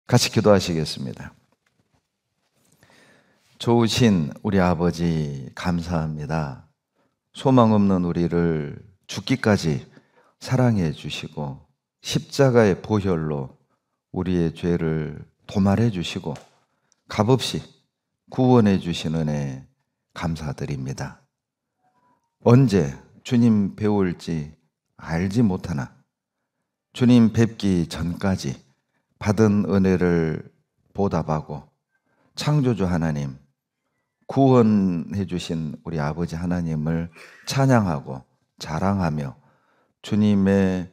같이 기도하시겠습니다. 좋으신 우리 아버지 감사합니다. 소망 없는 우리를 죽기까지 사랑해 주시고 십자가의 보혈로 우리의 죄를 도말해 주시고 값없이 구원해 주신 은혜 감사드립니다. 언제 주님 배울지 알지 못하나 주님 뵙기 전까지 받은 은혜를 보답하고 창조주 하나님, 구원해 주신 우리 아버지 하나님을 찬양하고 자랑하며 주님의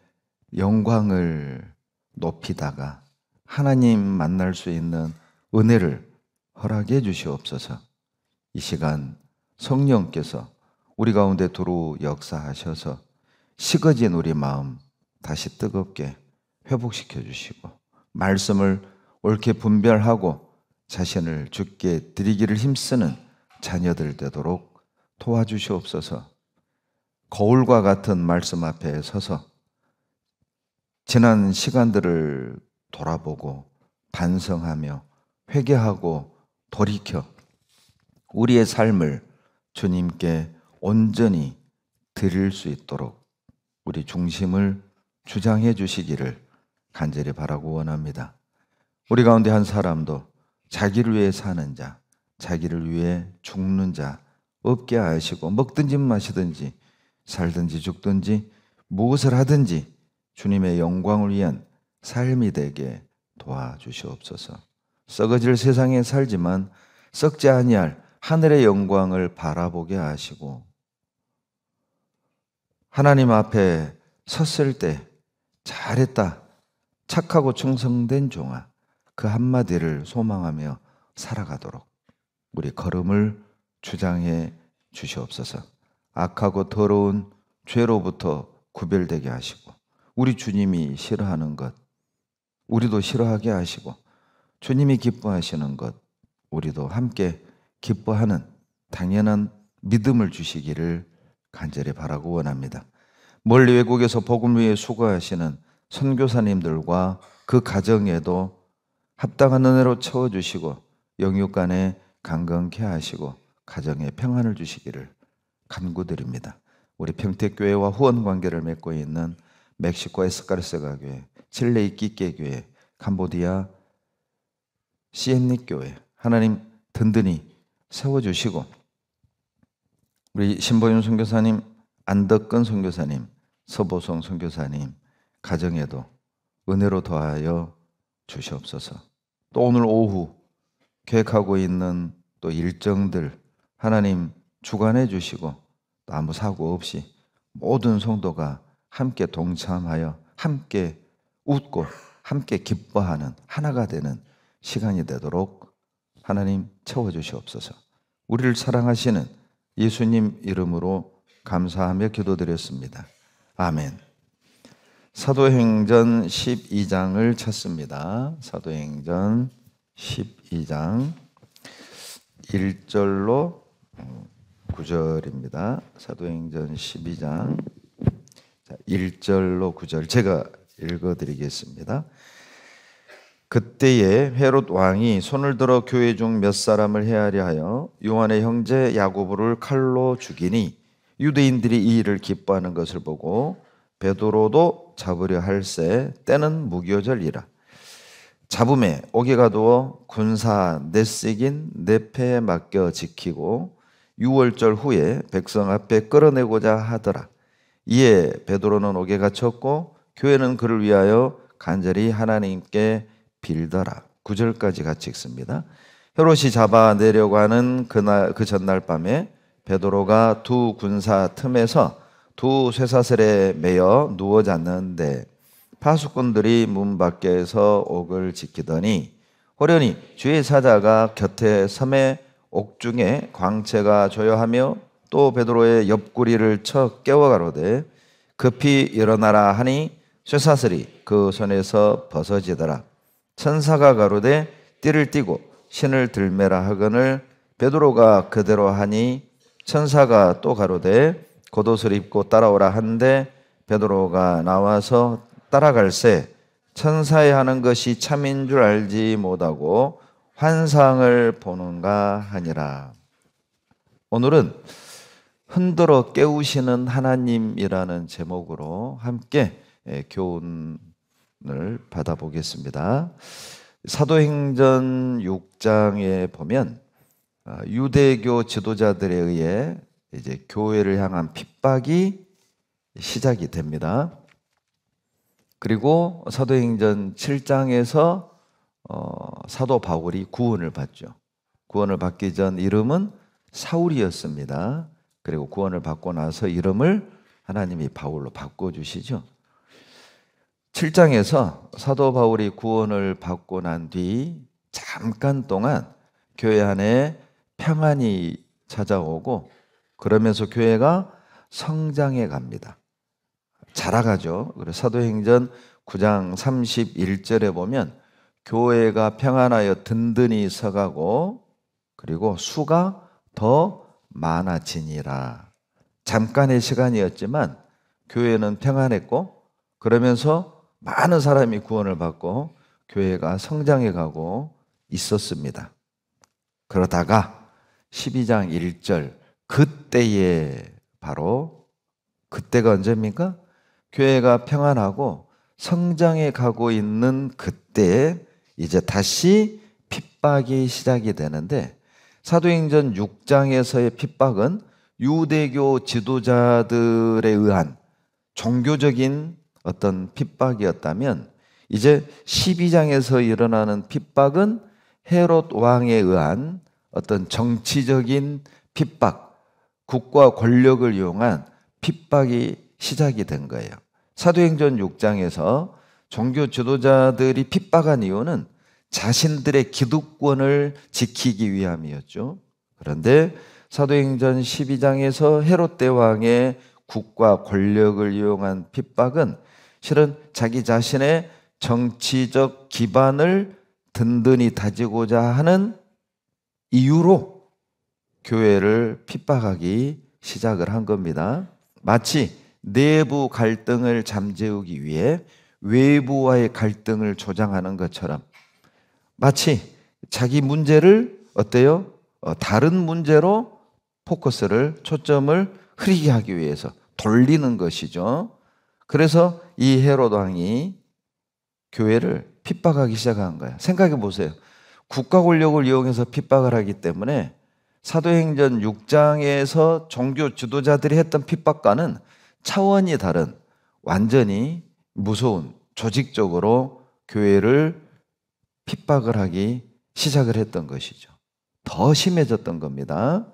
영광을 높이다가 하나님 만날 수 있는 은혜를 허락해 주시옵소서. 이 시간 성령께서 우리 가운데 두루 역사하셔서 식어진 우리 마음 다시 뜨겁게 회복시켜 주시고 말씀을 옳게 분별하고 자신을 주께 드리기를 힘쓰는 자녀들 되도록 도와주시옵소서. 거울과 같은 말씀 앞에 서서 지난 시간들을 돌아보고 반성하며 회개하고 돌이켜 우리의 삶을 주님께 온전히 드릴 수 있도록 우리 중심을 주장해 주시기를 간절히 바라고 원합니다. 우리 가운데 한 사람도 자기를 위해 사는 자, 자기를 위해 죽는 자 없게 하시고 먹든지 마시든지 살든지 죽든지 무엇을 하든지 주님의 영광을 위한 삶이 되게 도와주시옵소서. 썩어질 세상에 살지만 썩지 아니할 하늘의 영광을 바라보게 하시고 하나님 앞에 섰을 때 잘했다, 착하고 충성된 종아, 그 한마디를 소망하며 살아가도록 우리 걸음을 주장해 주시옵소서. 악하고 더러운 죄로부터 구별되게 하시고 우리 주님이 싫어하는 것 우리도 싫어하게 하시고 주님이 기뻐하시는 것 우리도 함께 기뻐하는 당연한 믿음을 주시기를 간절히 바라고 원합니다. 멀리 외국에서 복음 위해 수고하시는 선교사님들과 그 가정에도 합당한 은혜로 채워주시고 영육간에 강건케 하시고 가정에 평안을 주시기를 간구드립니다. 우리 평택교회와 후원관계를 맺고 있는 멕시코 에스카르세가 교회, 칠레 이끼께 교회, 캄보디아 시엔닉 교회 하나님 든든히 세워주시고 우리 신보윤 선교사님, 안덕근 선교사님, 서보성 선교사님 가정에도 은혜로 더하여 주시옵소서. 또 오늘 오후 계획하고 있는 또 일정들 하나님 주관해 주시고 또 아무 사고 없이 모든 성도가 함께 동참하여 함께 웃고 함께 기뻐하는 하나가 되는 시간이 되도록 하나님 채워주시옵소서. 우리를 사랑하시는 예수님 이름으로 감사하며 기도드렸습니다. 아멘. 사도행전 12장을 찾습니다. 사도행전 12장 1절로 9절입니다. 사도행전 12장 1절로 9절 제가 읽어드리겠습니다. 그때에 헤롯 왕이 손을 들어 교회 중 몇 사람을 해하려 하여 요한의 형제 야고보를 칼로 죽이니 유대인들이 이 일을 기뻐하는 것을 보고 베드로도 잡으려 할새 때는 무교절이라. 잡음에 옥에가 두어 군사 넷색인 네페에 맡겨 지키고 6월절 후에 백성 앞에 끌어내고자 하더라. 이에 베드로는 옥에 갇혔고 교회는 그를 위하여 간절히 하나님께 빌더라. 9절까지 같이 읽습니다. 헤롯이 잡아내려고 하는 그 전날 밤에 베드로가 두 군사 틈에서 두 쇠사슬에 매여 누워 잤는데 파수꾼들이 문 밖에서 옥을 지키더니 호련히 주의 사자가 곁에 섬에 옥중에 광채가 조여하며 또 베드로의 옆구리를 쳐 깨워 가로되 급히 일어나라 하니 쇠사슬이 그 손에서 벗어지더라. 천사가 가로되 띠를 띠고 신을 들매라 하거늘 베드로가 그대로 하니 천사가 또 가로되 겉옷을 입고 따라오라 한데 베드로가 나와서 따라갈새 천사의 하는 것이 참인 줄 알지 못하고 환상을 보는가 하니라. 오늘은 흔들어 깨우시는 하나님이라는 제목으로 함께 교훈을 받아보겠습니다. 사도행전 6장에 보면 유대교 지도자들에 의해 이제 교회를 향한 핍박이 시작이 됩니다. 그리고 사도행전 7장에서 사도 바울이 구원을 받죠. 구원을 받기 전 이름은 사울이었습니다. 그리고 구원을 받고 나서 이름을 하나님이 바울로 바꿔주시죠. 7장에서 사도 바울이 구원을 받고 난 뒤 잠깐 동안 교회 안에 평안이 찾아오고 그러면서 교회가 성장해 갑니다. 자라가죠. 그래서 사도행전 9장 31절에 보면 교회가 평안하여 든든히 서가고 그리고 수가 더 많아지니라. 잠깐의 시간이었지만 교회는 평안했고 그러면서 많은 사람이 구원을 받고 교회가 성장해 가고 있었습니다. 그러다가 12장 1절 그때에 바로 그때가 언제입니까? 교회가 평안하고 성장해 가고 있는 그때에 이제 다시 핍박이 시작이 되는데 사도행전 6장에서의 핍박은 유대교 지도자들에 의한 종교적인 어떤 핍박이었다면 이제 12장에서 일어나는 핍박은 헤롯 왕에 의한 어떤 정치적인 핍박, 국가 권력을 이용한 핍박이 시작이 된 거예요. 사도행전 6장에서 종교 지도자들이 핍박한 이유는 자신들의 기득권을 지키기 위함이었죠. 그런데 사도행전 12장에서 헤롯 대왕의 국가 권력을 이용한 핍박은 실은 자기 자신의 정치적 기반을 든든히 다지고자 하는 이유로 교회를 핍박하기 시작을 한 겁니다. 마치 내부 갈등을 잠재우기 위해 외부와의 갈등을 조장하는 것처럼 마치 자기 문제를 어때요? 다른 문제로 포커스를 초점을 흐리게 하기 위해서 돌리는 것이죠. 그래서 이 헤롯 왕이 교회를 핍박하기 시작한 거예요. 생각해 보세요. 국가 권력을 이용해서 핍박을 하기 때문에 사도행전 6장에서 종교 지도자들이 했던 핍박과는 차원이 다른 완전히 무서운 조직적으로 교회를 핍박을 하기 시작을 했던 것이죠. 더 심해졌던 겁니다.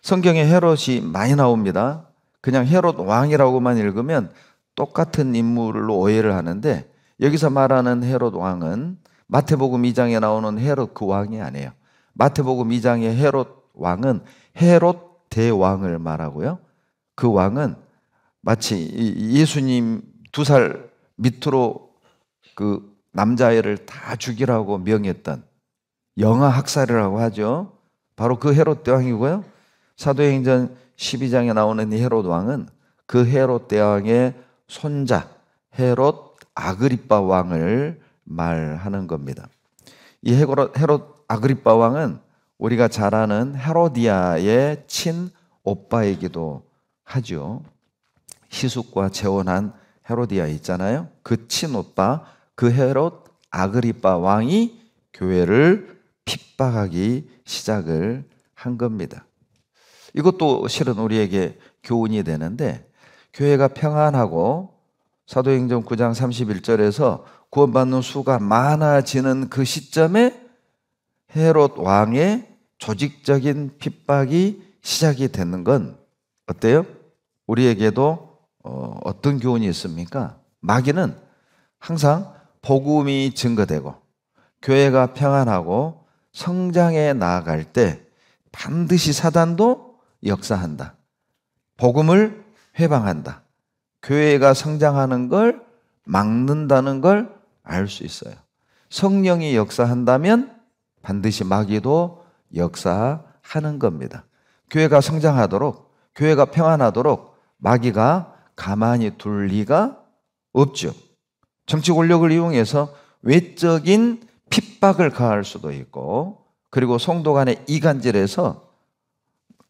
성경에 헤롯이 많이 나옵니다. 그냥 헤롯 왕이라고만 읽으면 똑같은 인물로 오해를 하는데 여기서 말하는 헤롯 왕은 마태복음 2장에 나오는 헤롯 그 왕이 아니에요. 마태복음 2장의 헤롯 왕은 헤롯 대왕을 말하고요. 그 왕은 마치 예수님 2살 밑으로 그 남자애를 다 죽이라고 명했던 영아 학살이라고 하죠. 바로 그 헤롯 대왕이고요. 사도행전 12장에 나오는 이 헤롯 왕은 그 헤롯 대왕의 손자 헤롯 아그리빠 왕을 말하는 겁니다. 이 헤롯 아그리빠 왕은 우리가 잘 아는 헤로디아의 친오빠이기도 하죠. 희숙과 재혼한 헤로디아 있잖아요. 그 친오빠 그 헤롯 아그리빠 왕이 교회를 핍박하기 시작을 한 겁니다. 이것도 실은 우리에게 교훈이 되는데 교회가 평안하고 사도행전 9장 31절에서 구원받는 수가 많아지는 그 시점에 헤롯 왕의 조직적인 핍박이 시작이 되는 건 어때요? 우리에게도 어떤 교훈이 있습니까? 마귀는 항상 복음이 증거되고 교회가 평안하고 성장해 나아갈 때 반드시 사단도 역사한다. 복음을 회방한다. 교회가 성장하는 걸 막는다는 걸 알 수 있어요. 성령이 역사한다면 반드시 마귀도 역사하는 겁니다. 교회가 성장하도록, 교회가 평안하도록 마귀가 가만히 둘 리가 없죠. 정치 권력을 이용해서 외적인 핍박을 가할 수도 있고, 그리고 성도 간의 이간질에서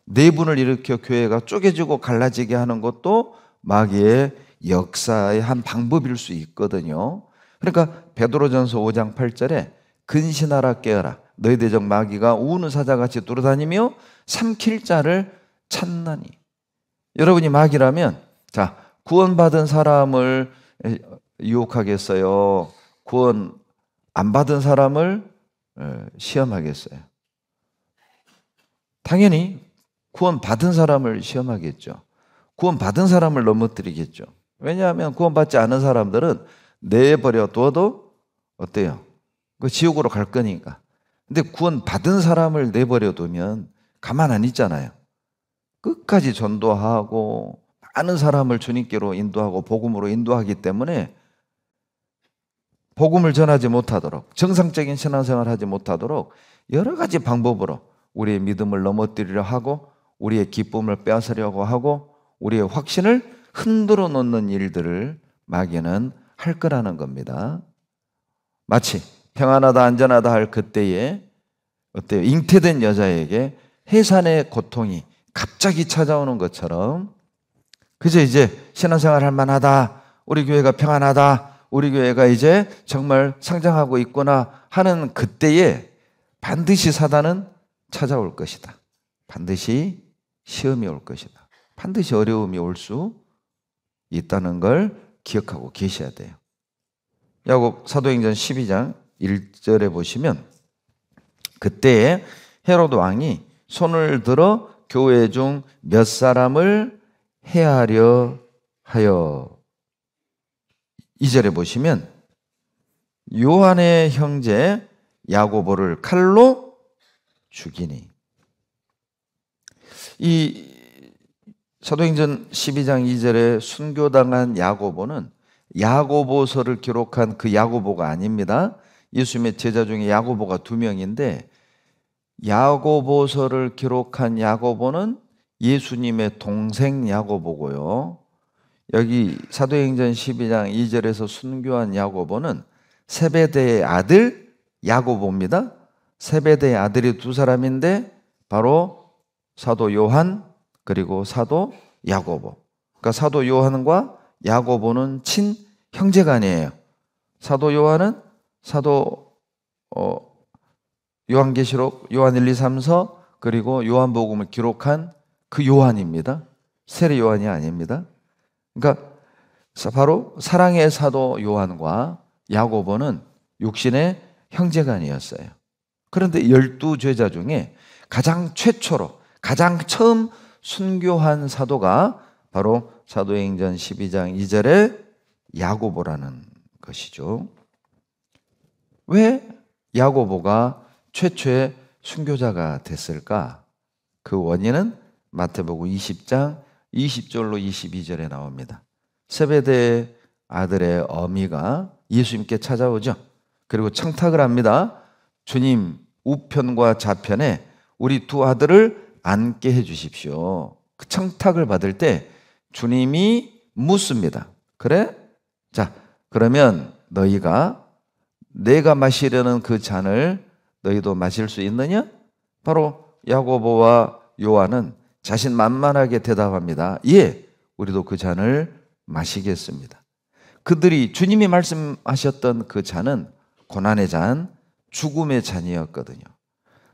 내분을 일으켜 교회가 쪼개지고 갈라지게 하는 것도 마귀의 역사의 한 방법일 수 있거든요. 그러니까 베드로전서 5장 8절에 근신하라 깨어라 너희 대적 마귀가 우는 사자같이 돌아다니며 삼킬 자를 찾나니. 여러분이 마귀라면 자, 구원받은 사람을 유혹하겠어요? 구원 안 받은 사람을 시험하겠어요? 당연히 구원 받은 사람을 시험하겠죠. 구원 받은 사람을 넘어뜨리겠죠. 왜냐하면 구원 받지 않은 사람들은 내버려 둬도 어때요? 그 지옥으로 갈 거니까. 근데 구원 받은 사람을 내버려 두면 가만 안 있잖아요. 끝까지 전도하고 많은 사람을 주님께로 인도하고 복음으로 인도하기 때문에 복음을 전하지 못하도록, 정상적인 신앙생활을 하지 못하도록 여러 가지 방법으로 우리의 믿음을 넘어뜨리려 하고 우리의 기쁨을 빼앗으려고 하고 우리의 확신을 흔들어 놓는 일들을 마귀는 할 거라는 겁니다. 마치 평안하다 안전하다 할 그때에 어때요? 잉태된 여자에게 해산의 고통이 갑자기 찾아오는 것처럼 그저 이제 신앙생활 할 만하다, 우리 교회가 평안하다, 우리 교회가 이제 정말 성장하고 있구나 하는 그때에 반드시 사단은 찾아올 것이다. 반드시 시험이 올 것이다. 반드시 어려움이 올 수 있다는 걸 기억하고 계셔야 돼요. 야고보 사도행전 12장 1절에 보시면 그때에 헤로드 왕이 손을 들어 교회 중 몇 사람을 해하려 하여. 2절에 보시면 요한의 형제 야고보를 칼로 죽이니. 이 사도행전 12장 2절에 순교당한 야고보는 야고보서를 기록한 그 야고보가 아닙니다. 예수님의 제자 중에 야고보가 2명인데 야고보서를 기록한 야고보는 예수님의 동생 야고보고요. 여기 사도행전 12장 2절에서 순교한 야고보는 세베대의 아들 야고보입니다. 세베대의 아들이 2사람인데 바로 사도 요한 그리고 사도 야고보. 그러니까 사도 요한과 야고보는 친형제간이에요. 사도 요한은 사도 요한계시록, 요한 1, 2, 3서 그리고 요한복음을 기록한 그 요한입니다. 세례 요한이 아닙니다. 그러니까 바로 사랑의 사도 요한과 야고보는 육신의 형제간이었어요. 그런데 12제자 중에 가장 최초로 가장 처음 순교한 사도가 바로 사도행전 12장 2절에 야고보라는 것이죠. 왜 야고보가 최초의 순교자가 됐을까? 그 원인은 마태복음 20장 20절로 22절에 나옵니다. 세베대의 아들의 어미가 예수님께 찾아오죠. 그리고 청탁을 합니다. 주님 우편과 좌편에 우리 2 아들을 앉게 해 주십시오. 그 청탁을 받을 때 주님이 묻습니다. 그래? 자, 그러면 너희가 내가 마시려는 그 잔을 너희도 마실 수 있느냐? 바로 야고보와 요한은 자신만만하게 대답합니다. 예, 우리도 그 잔을 마시겠습니다. 그들이 주님이 말씀하셨던 그 잔은 고난의 잔, 죽음의 잔이었거든요.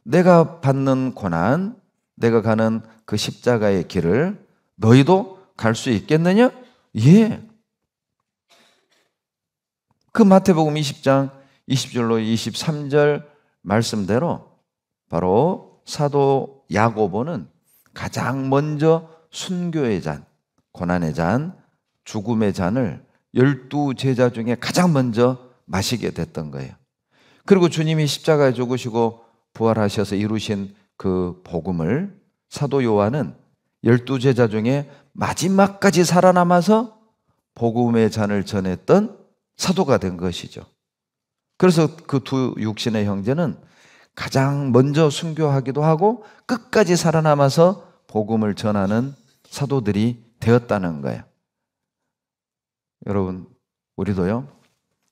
내가 받는 고난, 내가 가는 그 십자가의 길을 너희도 갈 수 있겠느냐? 예. 그 마태복음 20장 20절로 23절 말씀대로 바로 사도 야고보는 가장 먼저 순교의 잔, 고난의 잔, 죽음의 잔을 12제자 중에 가장 먼저 마시게 됐던 거예요. 그리고 주님이 십자가에 죽으시고 부활하셔서 이루신 그 복음을 사도 요한은 12제자 중에 마지막까지 살아남아서 복음의 잔을 전했던 사도가 된 것이죠. 그래서 그 2 육신의 형제는 가장 먼저 순교하기도 하고 끝까지 살아남아서 복음을 전하는 사도들이 되었다는 거예요. 여러분, 우리도요,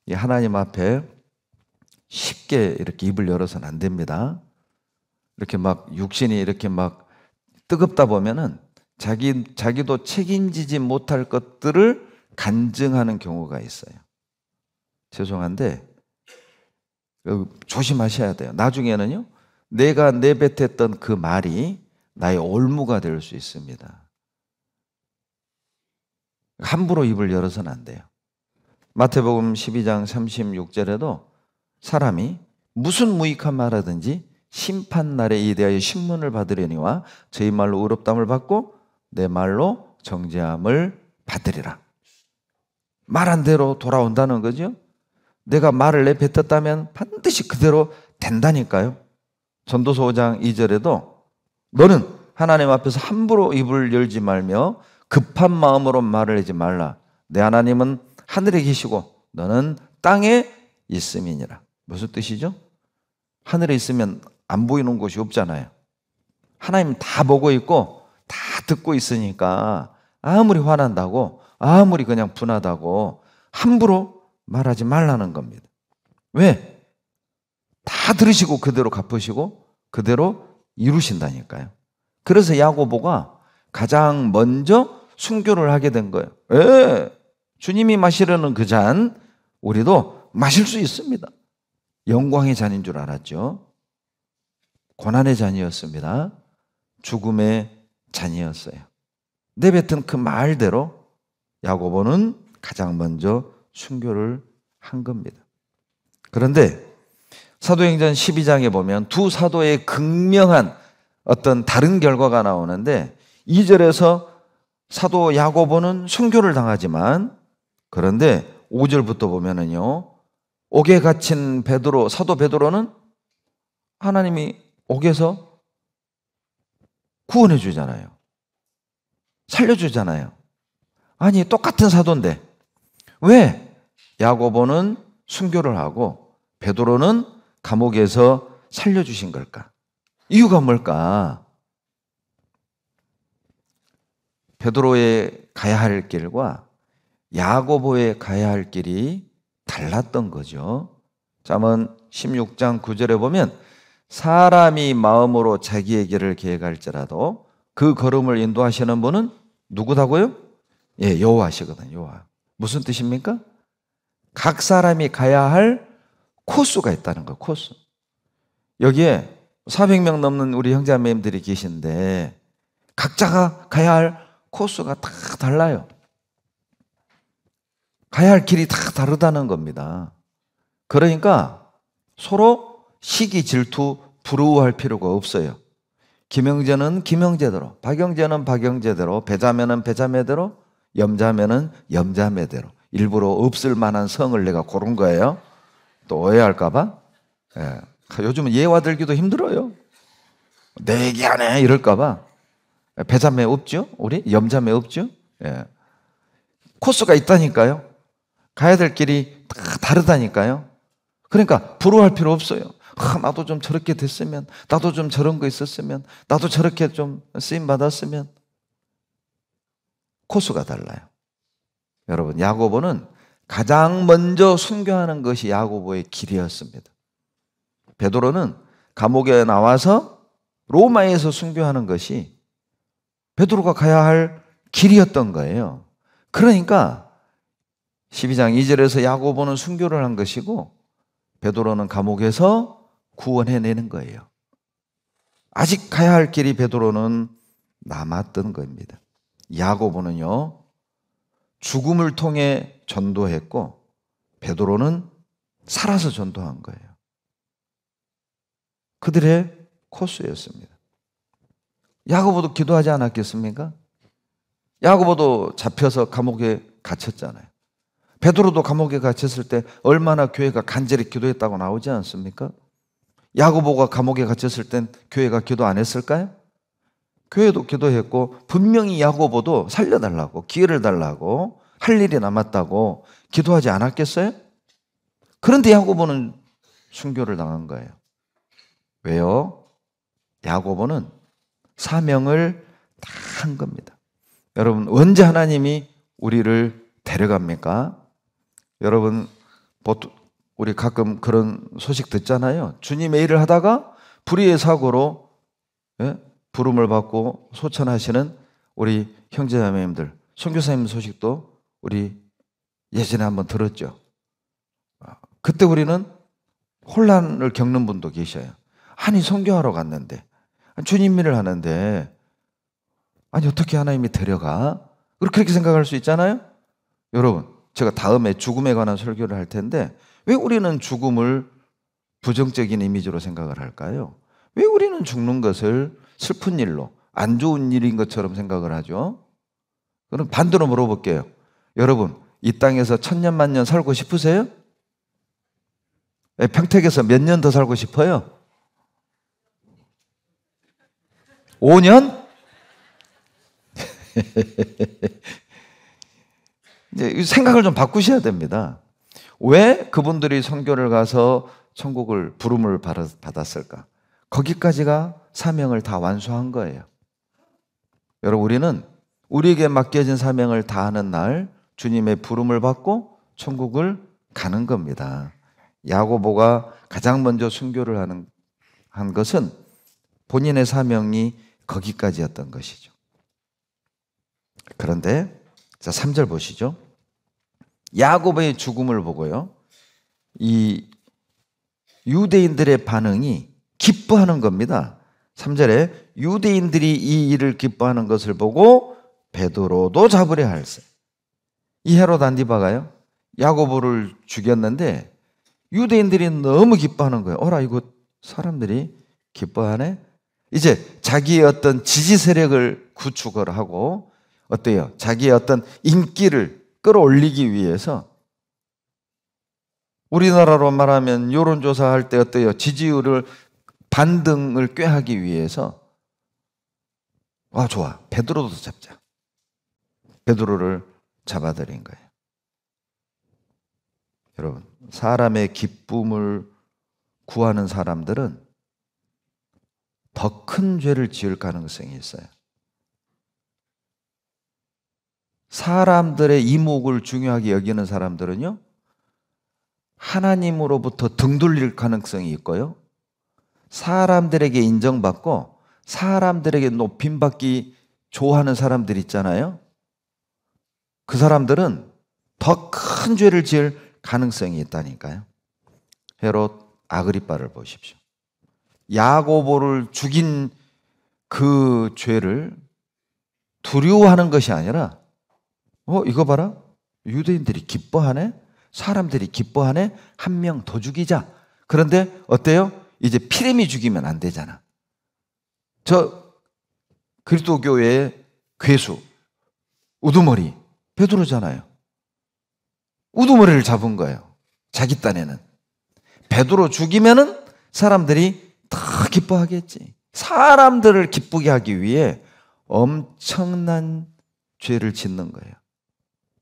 이 하나님 앞에 쉽게 이렇게 입을 열어서는 안 됩니다. 이렇게 막 육신이 이렇게 막 뜨겁다 보면은 자기도 책임지지 못할 것들을 간증하는 경우가 있어요. 죄송한데 조심하셔야 돼요. 나중에는요, 내가 내뱉었던 그 말이 나의 올무가 될 수 있습니다. 함부로 입을 열어서는 안 돼요. 마태복음 12장 36절에도 사람이 무슨 무익한 말하든지 심판날에 이 대하여 신문을 받으려니와 저희 말로 의롭다함을 받고 내 말로 정죄함을 받으리라. 말한 대로 돌아온다는 거죠. 내가 말을 내뱉었다면 반드시 그대로 된다니까요. 전도서 5장 2절에도 너는 하나님 앞에서 함부로 입을 열지 말며 급한 마음으로 말을 하지 말라. 내 하나님은 하늘에 계시고 너는 땅에 있음이니라. 무슨 뜻이죠? 하늘에 있으면 안 보이는 곳이 없잖아요. 하나님 다 보고 있고 다 듣고 있으니까 아무리 화난다고, 아무리 그냥 분하다고 함부로 말하지 말라는 겁니다. 왜? 다 들으시고 그대로 갚으시고 그대로 이루신다니까요. 그래서 야고보가 가장 먼저 순교를 하게 된 거예요. 왜? 주님이 마시려는 그 잔 우리도 마실 수 있습니다. 영광의 잔인 줄 알았죠. 고난의 잔이었습니다. 죽음의 잔이었어요. 내뱉은 그 말대로 야고보는 가장 먼저 순교를 한 겁니다. 그런데 사도행전 12장에 보면 두 사도의 극명한 어떤 다른 결과가 나오는데 2절에서 사도 야고보는 순교를 당하지만 그런데 5절부터 보면은요, 옥에 갇힌 베드로, 사도 베드로는 하나님이 옥에서 구원해 주잖아요. 살려주잖아요. 아니, 똑같은 사도인데 왜 야고보는 순교를 하고 베드로는 감옥에서 살려주신 걸까? 이유가 뭘까? 베드로의 가야 할 길과 야고보의 가야 할 길이 달랐던 거죠. 잠언 16장 9절에 보면 사람이 마음으로 자기의 길을 계획할지라도 그 걸음을 인도하시는 분은 누구다고요? 예, 여호와시거든요. 여호와. 무슨 뜻입니까? 각 사람이 가야 할 코스가 있다는 거예요. 코스. 여기에 400명 넘는 우리 형제자매님들이 계신데 각자가 가야 할 코스가 다 달라요. 가야 할 길이 다 다르다는 겁니다. 그러니까 서로 시기, 질투, 부러워할 필요가 없어요. 김영재는 김영재대로, 박영재는 박영재대로, 배자매는 배자매대로, 염자매는 염자매대로. 일부러 없을 만한 성을 내가 고른 거예요. 또 오해할까 봐. 예. 요즘은 예화 들기도 힘들어요. 내 얘기하네 이럴까 봐. 배자매 없죠? 우리? 염자매 없죠? 예. 코스가 있다니까요. 가야 될 길이 다 다르다니까요. 그러니까 부러워할 필요 없어요. 나도 좀 저렇게 됐으면, 나도 좀 저런 거 있었으면, 나도 저렇게 좀 쓰임 받았으면. 코스가 달라요. 여러분, 야고보는 가장 먼저 순교하는 것이 야고보의 길이었습니다. 베드로는 감옥에 나와서 로마에서 순교하는 것이 베드로가 가야 할 길이었던 거예요. 그러니까 12장 2절에서 야고보는 순교를 한 것이고 베드로는 감옥에서 구원해내는 거예요. 아직 가야 할 길이 베드로는 남았던 겁니다. 야고보는요, 죽음을 통해 전도했고 베드로는 살아서 전도한 거예요. 그들의 코스였습니다. 야고보도 기도하지 않았겠습니까? 야고보도 잡혀서 감옥에 갇혔잖아요. 베드로도 감옥에 갇혔을 때 얼마나 교회가 간절히 기도했다고 나오지 않습니까? 야고보가 감옥에 갇혔을 땐 교회가 기도 안 했을까요? 교회도 기도했고 분명히 야고보도 살려달라고, 기회를 달라고, 할 일이 남았다고 기도하지 않았겠어요? 그런데 야고보는 순교를 당한 거예요. 왜요? 야고보는 사명을 다 한 겁니다. 여러분, 언제 하나님이 우리를 데려갑니까? 여러분, 보통 우리 가끔 그런 소식 듣잖아요. 주님의 일을 하다가 불의의 사고로 부름을 받고 소천하시는 우리 형제자매님들, 선교사님 소식도 우리 예전에 한번 들었죠. 그때 우리는 혼란을 겪는 분도 계셔요. 아니 선교하러 갔는데, 주님 일을 하는데 아니 어떻게 하나님이 데려가? 그렇게 생각할 수 있잖아요. 여러분, 제가 다음에 죽음에 관한 설교를 할 텐데 왜 우리는 죽음을 부정적인 이미지로 생각을 할까요? 왜 우리는 죽는 것을 슬픈 일로, 안 좋은 일인 것처럼 생각을 하죠? 그럼 반대로 물어볼게요. 여러분, 이 땅에서 천년 만년 살고 싶으세요? 평택에서 몇 년 더 살고 싶어요? 5년? 이제 생각을 좀 바꾸셔야 됩니다. 왜 그분들이 선교를 가서 천국을 부름을 받았을까? 거기까지가 사명을 다 완수한 거예요. 여러분, 우리는 우리에게 맡겨진 사명을 다하는 날 주님의 부름을 받고 천국을 가는 겁니다. 야고보가 가장 먼저 순교를 한 것은 본인의 사명이 거기까지였던 것이죠. 그런데 자, 3절 보시죠. 야고보의 죽음을 보고요, 이 유대인들의 반응이 기뻐하는 겁니다. 3절에 유대인들이 이 일을 기뻐하는 것을 보고 베드로도 잡으려 할세. 이 헤롯 안디바가요, 야고보를 죽였는데 유대인들이 너무 기뻐하는 거예요. 어라, 이거 사람들이 기뻐하네? 이제 자기의 어떤 지지 세력을 구축을 하고, 어때요? 자기의 어떤 인기를 끌어올리기 위해서, 우리나라로 말하면 여론조사할 때 어때요? 지지율을 반등을 꾀하기 위해서, 좋아, 베드로도 잡자. 베드로를 잡아들인 거예요. 여러분, 사람의 기쁨을 구하는 사람들은 더 큰 죄를 지을 가능성이 있어요. 사람들의 이목을 중요하게 여기는 사람들은요, 하나님으로부터 등 돌릴 가능성이 있고요, 사람들에게 인정받고 사람들에게 높임받기 좋아하는 사람들 있잖아요. 그 사람들은 더 큰 죄를 지을 가능성이 있다니까요. 헤롯 아그리빠를 보십시오. 야고보를 죽인 그 죄를 두려워하는 것이 아니라, 이거 봐라, 유대인들이 기뻐하네, 사람들이 기뻐하네, 한 명 더 죽이자. 그런데 어때요? 이제 피레미 죽이면 안 되잖아. 저 그리스도교의 괴수 우두머리 베드로잖아요. 우두머리를 잡은 거예요. 자기 딴에는. 베드로 죽이면은 사람들이 더 기뻐하겠지. 사람들을 기쁘게 하기 위해 엄청난 죄를 짓는 거예요.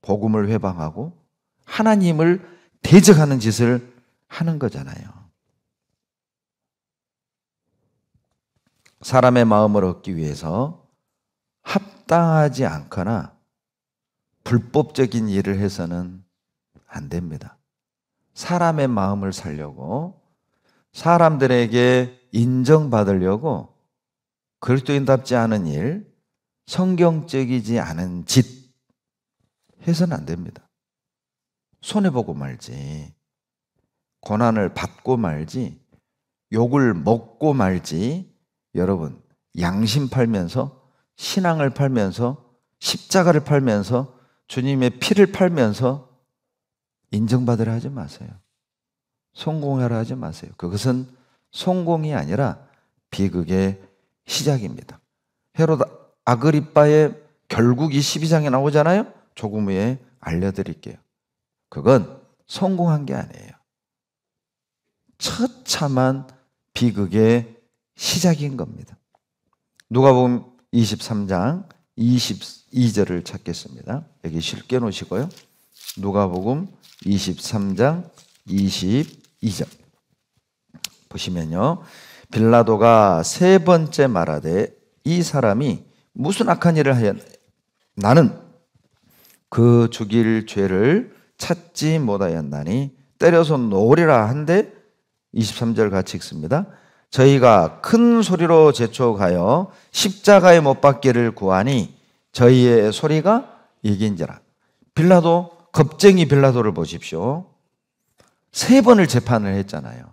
복음을 회방하고 하나님을 대적하는 짓을 하는 거잖아요. 사람의 마음을 얻기 위해서 합당하지 않거나 불법적인 일을 해서는 안 됩니다. 사람의 마음을 살려고, 사람들에게 인정받으려고 그리스도인답지 않은 일, 성경적이지 않은 짓 해서는 안 됩니다. 손해보고 말지, 고난을 받고 말지, 욕을 먹고 말지. 여러분, 양심 팔면서, 신앙을 팔면서, 십자가를 팔면서, 주님의 피를 팔면서 인정받으려 하지 마세요. 성공하려 하지 마세요. 그것은 성공이 아니라 비극의 시작입니다. 헤롯 아그리빠의 결국이 12장에 나오잖아요. 조금 후에 알려드릴게요. 그건 성공한 게 아니에요. 처참한 비극의 시작인 겁니다. 누가복음 23장 22절을 찾겠습니다. 여기 쉽게 놓으시고요. 누가복음 23장 22절 보시면요, 빌라도가 세 번째 말하되 이 사람이 무슨 악한 일을 하였, 나는 그 죽일 죄를 찾지 못하였나니 때려서 놓으리라 한데 23절 같이 읽습니다. 저희가 큰 소리로 재촉하여 십자가에 못 박기를 구하니 저희의 소리가 이긴지라. 빌라도, 겁쟁이 빌라도를 보십시오. 3번을 재판을 했잖아요.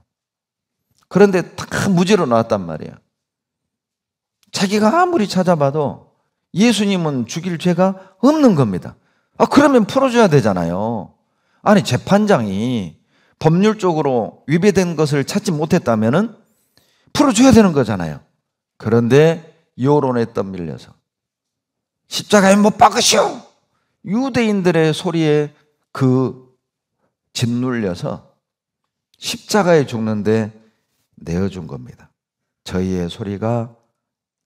그런데 다 무죄로 나왔단 말이에요. 자기가 아무리 찾아봐도 예수님은 죽일 죄가 없는 겁니다. 그러면 풀어줘야 되잖아요. 아니, 재판장이 법률적으로 위배된 것을 찾지 못했다면은 풀어줘야 되는 거잖아요. 그런데 여론에 떠밀려서 십자가에 못 박으시오! 유대인들의 소리에 짓눌려서 십자가에 죽는데 내어준 겁니다. 저희의 소리가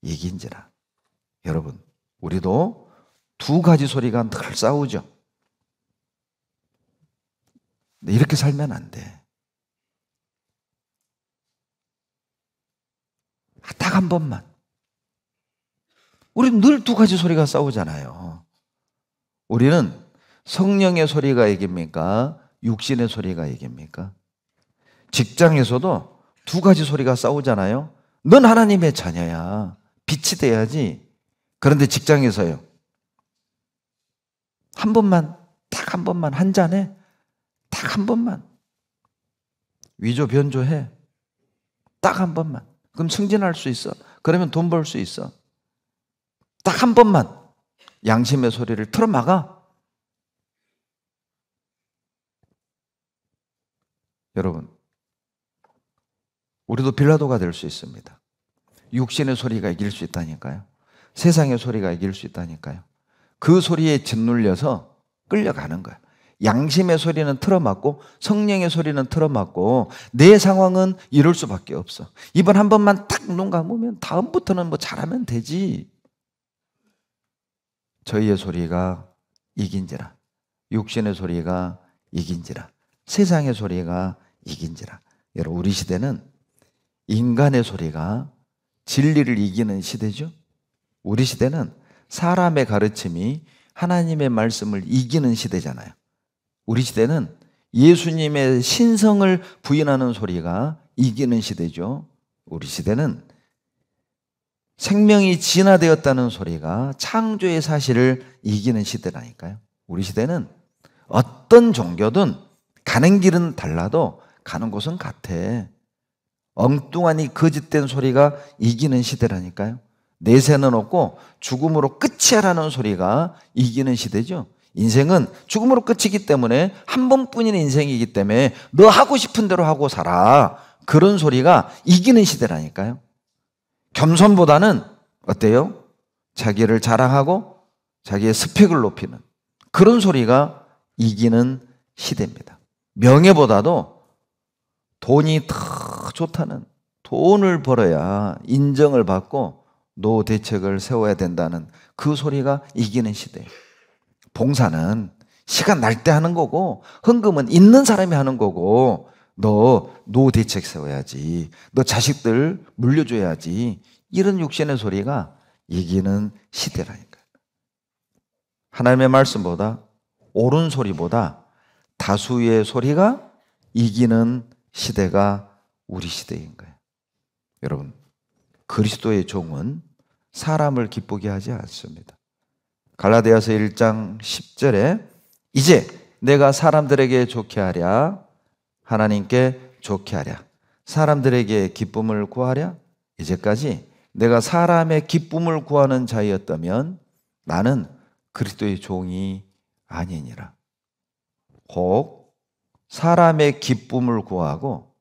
이긴지라. 여러분, 우리도 2가지 소리가 늘 싸우죠. 이렇게 살면 안 돼. 딱 한 번만. 우리는 늘 2가지 소리가 싸우잖아요. 우리는 성령의 소리가 이깁니까? 육신의 소리가 이깁니까? 직장에서도 2가지 소리가 싸우잖아요. 넌 하나님의 자녀야. 빛이 돼야지. 그런데 직장에서요. 한 번만, 딱 한 번만, 한 잔에 딱 한 번만. 위조, 변조해. 딱 한 번만. 그럼 승진할 수 있어. 그러면 돈 벌 수 있어. 딱 한 번만 양심의 소리를 틀어막아. 여러분, 우리도 빌라도가 될 수 있습니다. 육신의 소리가 이길 수 있다니까요. 세상의 소리가 이길 수 있다니까요. 그 소리에 짓눌려서 끌려가는 거야. 양심의 소리는 틀어막고 성령의 소리는 틀어막고 내 상황은 이럴 수밖에 없어. 이번 한 번만 딱 눈 감으면 다음부터는 뭐 잘하면 되지. 저희의 소리가 이긴지라. 육신의 소리가 이긴지라. 세상의 소리가 이긴지라. 여러분, 우리 시대는 인간의 소리가 진리를 이기는 시대죠. 우리 시대는 사람의 가르침이 하나님의 말씀을 이기는 시대잖아요. 우리 시대는 예수님의 신성을 부인하는 소리가 이기는 시대죠. 우리 시대는 생명이 진화되었다는 소리가 창조의 사실을 이기는 시대라니까요. 우리 시대는 어떤 종교든 가는 길은 달라도 가는 곳은 같아. 엉뚱하니 거짓된 소리가 이기는 시대라니까요. 내세는 없고 죽음으로 끝이야라는 소리가 이기는 시대죠. 인생은 죽음으로 끝이기 때문에 한 번뿐인 인생이기 때문에 너 하고 싶은 대로 하고 살아. 그런 소리가 이기는 시대라니까요. 겸손보다는 어때요? 자기를 자랑하고 자기의 스펙을 높이는 그런 소리가 이기는 시대입니다. 명예보다도 돈이 더 좋다는, 돈을 벌어야 인정을 받고 노 대책을 세워야 된다는 그 소리가 이기는 시대예요. 봉사는 시간 날 때 하는 거고 헌금은 있는 사람이 하는 거고 너 노 대책 세워야지. 너 자식들 물려줘야지. 이런 육신의 소리가 이기는 시대라니까요. 하나님의 말씀보다 옳은 소리보다 다수의 소리가 이기는 시대가 우리 시대인 거예요. 여러분, 그리스도의 종은 사람을 기쁘게 하지 않습니다. 갈라디아서 1장 10절에 이제 내가 사람들에게 좋게 하랴, 하나님께 좋게 하랴, 사람들에게 기쁨을 구하랴. 이제까지 내가 사람의 기쁨을 구하는 자였다면 나는 그리스도의 종이 아니니라. 혹 사람의 기쁨을 구하고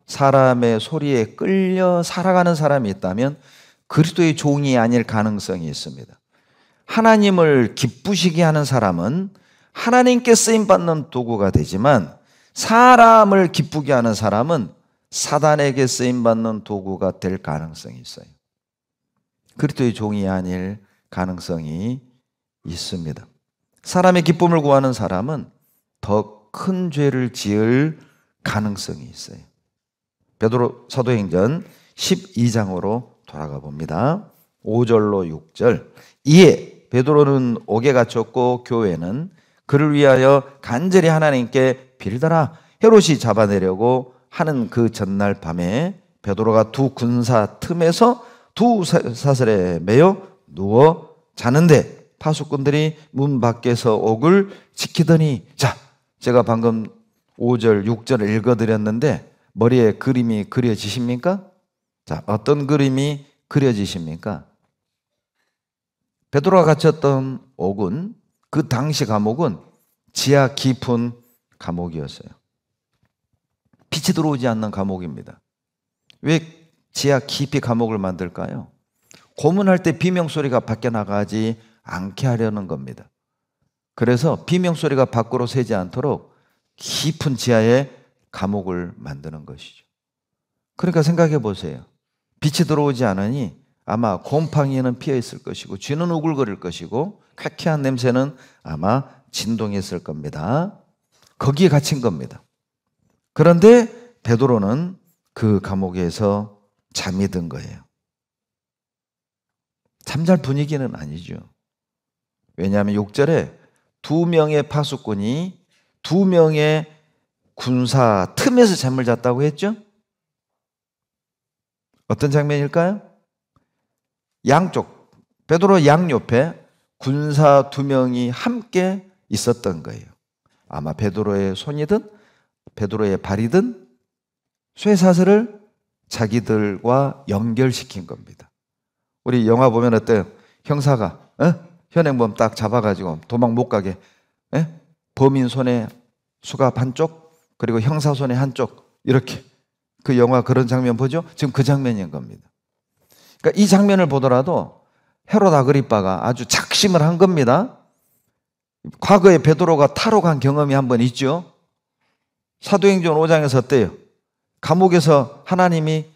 사람의 소리에 끌려 살아가는 사람이 있다면 그리스도의 종이 아닐 가능성이 있습니다. 하나님을 기쁘시게 하는 사람은 하나님께 쓰임받는 도구가 되지만 사람을 기쁘게 하는 사람은 사단에게 쓰임받는 도구가 될 가능성이 있어요. 그리스도의 종이 아닐 가능성이 있습니다. 사람의 기쁨을 구하는 사람은 더 큰 죄를 지을 가능성이 있어요. 베드로 사도행전 12장으로 돌아가 봅니다. 5절로 6절. 이에 베드로는 옥에 갇혔고 교회는 그를 위하여 간절히 하나님께 빌더라. 헤롯이 잡아내려고 하는 그 전날 밤에 베드로가 두 군사 틈에서 두 사슬에 매여 누워 자는데 파수꾼들이 문 밖에서 옥을 지키더니, 자, 제가 방금 5절, 6절을 읽어드렸는데 머리에 그림이 그려지십니까? 자, 어떤 그림이 그려지십니까? 베드로가 갇혔던 옥은, 그 당시 감옥은 지하 깊은 감옥이었어요. 빛이 들어오지 않는 감옥입니다. 왜 지하 깊이 감옥을 만들까요? 고문할 때 비명소리가 밖에 나가지 않게 하려는 겁니다. 그래서 비명소리가 밖으로 새지 않도록 깊은 지하에 감옥을 만드는 것이죠. 그러니까 생각해 보세요. 빛이 들어오지 않으니 아마 곰팡이는 피어 있을 것이고 쥐는 우글거릴 것이고 쾌쾌한 냄새는 아마 진동했을 겁니다. 거기에 갇힌 겁니다. 그런데 베드로는 그 감옥에서 잠이 든 거예요. 잠잘 분위기는 아니죠. 왜냐하면 6절에 두 명의 파수꾼이 두 명의 군사 틈에서 잠을 잤다고 했죠? 어떤 장면일까요? 양쪽, 베드로 양옆에 군사 두 명이 함께 있었던 거예요. 아마 베드로의 손이든 베드로의 발이든 쇠사슬을 자기들과 연결시킨 겁니다. 우리 영화 보면 어때요? 형사가 현행범 딱 잡아가지고 도망 못 가게, 범인 손에 수갑 한쪽 그리고 형사 손에 한쪽, 이렇게 그 영화 그런 장면 보죠? 지금 그 장면인 겁니다. 그러니까 이 장면을 보더라도 헤롯 아그리빠가 아주 작심을 한 겁니다. 과거에 베드로가 탈옥한 경험이 한 번 있죠. 사도행전 5장에서 어때요? 감옥에서 하나님이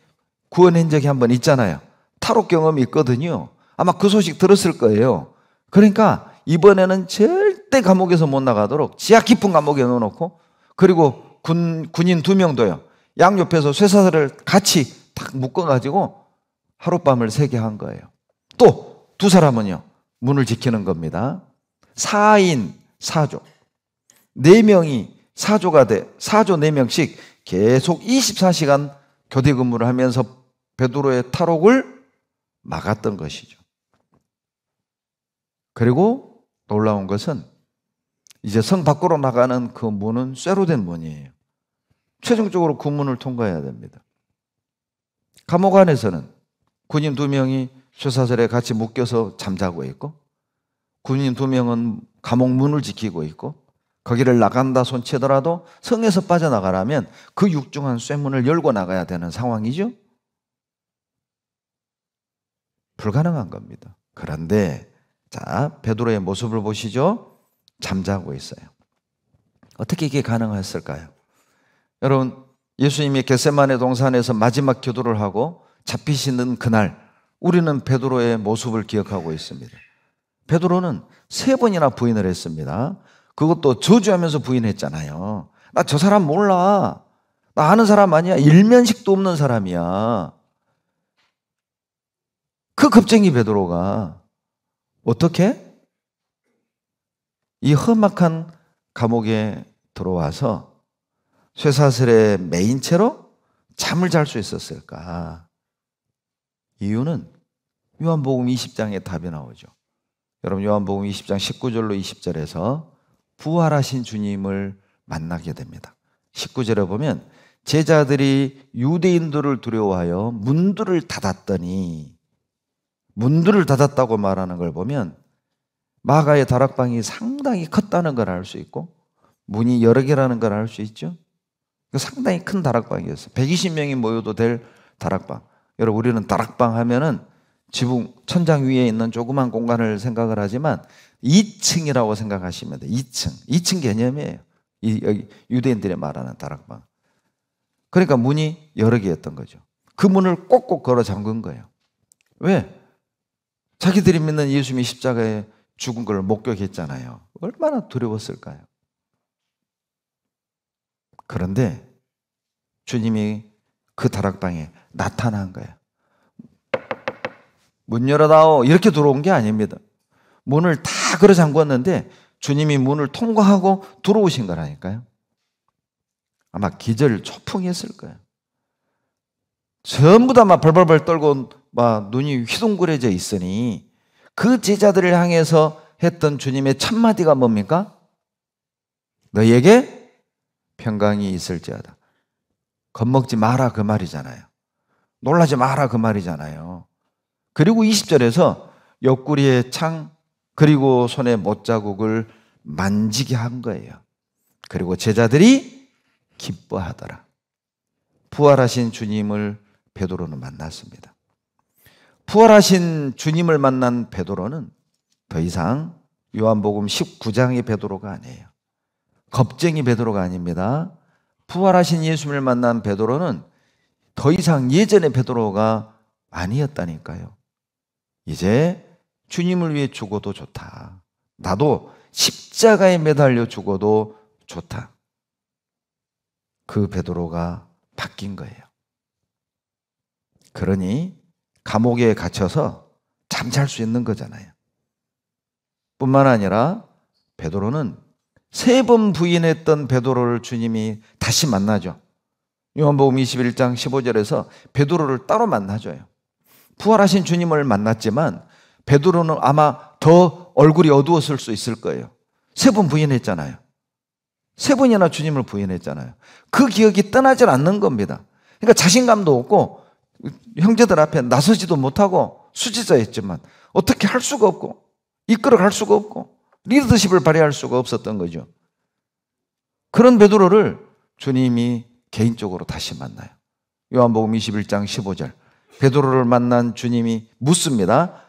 구원한 적이 한 번 있잖아요. 탈옥 경험이 있거든요. 아마 그 소식 들었을 거예요. 그러니까 이번에는 절대 감옥에서 못 나가도록 지하 깊은 감옥에 넣어놓고, 그리고 군인 2명도요. 양옆에서 쇠사슬을 같이 딱 묶어가지고 하룻밤을 새게 한 거예요. 또 두 사람은요, 문을 지키는 겁니다. 4인 4조. 4명이 사조 4명씩 계속 24시간 교대 근무를 하면서 베드로의 탈옥을 막았던 것이죠. 그리고 놀라운 것은 이제 성 밖으로 나가는 그 문은 쇠로 된 문이에요. 최종적으로 그 문을 통과해야 됩니다. 감옥 안에서는 군인 2명이 쇠사슬에 같이 묶여서 잠자고 있고, 군인 2명은 감옥 문을 지키고 있고, 거기를 나간다 손치더라도 성에서 빠져나가려면 그 육중한 쇠문을 열고 나가야 되는 상황이죠. 불가능한 겁니다. 그런데 자, 베드로의 모습을 보시죠. 잠자고 있어요. 어떻게 이게 가능했을까요? 여러분, 예수님이 겟세마네 동산에서 마지막 기도를 하고 잡히시는 그날, 우리는 베드로의 모습을 기억하고 있습니다. 베드로는 3번이나 부인을 했습니다. 그것도 저주하면서 부인했잖아요. 나 저 사람 몰라. 나 아는 사람 아니야. 일면식도 없는 사람이야. 그 겁쟁이 베드로가 어떻게 이 험악한 감옥에 들어와서 쇠사슬에 매인 채로 잠을 잘 수 있었을까? 이유는 요한복음 20장에 답이 나오죠. 여러분, 요한복음 20장 19절로 20절에서 부활하신 주님을 만나게 됩니다. 19절에 보면 제자들이 유대인들을 두려워하여 문들을 닫았더니, 문들을 닫았다고 말하는 걸 보면 마가의 다락방이 상당히 컸다는 걸 알 수 있고 문이 여러 개라는 걸 알 수 있죠. 상당히 큰 다락방이었어요. 120명이 모여도 될 다락방. 여러분, 우리는 다락방 하면은 지붕 천장 위에 있는 조그만 공간을 생각을 하지만 2층이라고 생각하시면 돼요. 2층 개념이에요. 여기 유대인들이 말하는 다락방. 그러니까 문이 여러 개였던 거죠. 그 문을 꼭꼭 걸어 잠근 거예요. 왜? 자기들이 믿는 예수님이 십자가에 죽은 걸 목격했잖아요. 얼마나 두려웠을까요? 그런데 주님이 그 다락방에 나타난 거예요. 문 열어다오 이렇게 들어온 게 아닙니다. 문을 다 걸어 잠궜는데 주님이 문을 통과하고 들어오신 거라니까요. 아마 기절초풍했을 거예요. 전부 다 막 벌벌벌 떨고 막 눈이 휘둥그레져 있으니 그 제자들을 향해서 했던 주님의 첫마디가 뭡니까? 너희에게 평강이 있을지어다. 겁먹지 마라 그 말이잖아요. 놀라지 마라 그 말이잖아요. 그리고 20절에서 옆구리에 창 그리고 손에 못자국을 만지게 한 거예요. 그리고 제자들이 기뻐하더라. 부활하신 주님을 베드로는 만났습니다. 부활하신 주님을 만난 베드로는 더 이상 요한복음 19장의 베드로가 아니에요. 겁쟁이 베드로가 아닙니다. 부활하신 예수님을 만난 베드로는 더 이상 예전의 베드로가 아니었다니까요. 이제 주님을 위해 죽어도 좋다. 나도 십자가에 매달려 죽어도 좋다. 그 베드로가 바뀐 거예요. 그러니 감옥에 갇혀서 잠잘 수 있는 거잖아요. 뿐만 아니라 베드로는 3번 부인했던 베드로를 주님이 다시 만나죠. 요한복음 21장 15절에서 베드로를 따로 만나줘요. 부활하신 주님을 만났지만 베드로는 아마 더 얼굴이 어두웠을 수 있을 거예요. 3번 부인했잖아요. 3번이나 주님을 부인했잖아요. 그 기억이 떠나질 않는 겁니다. 그러니까 자신감도 없고 형제들 앞에 나서지도 못하고 수지자였지만 어떻게 할 수가 없고 이끌어갈 수가 없고 리더십을 발휘할 수가 없었던 거죠. 그런 베드로를 주님이 개인적으로 다시 만나요. 요한복음 21장 15절 베드로를 만난 주님이 묻습니다.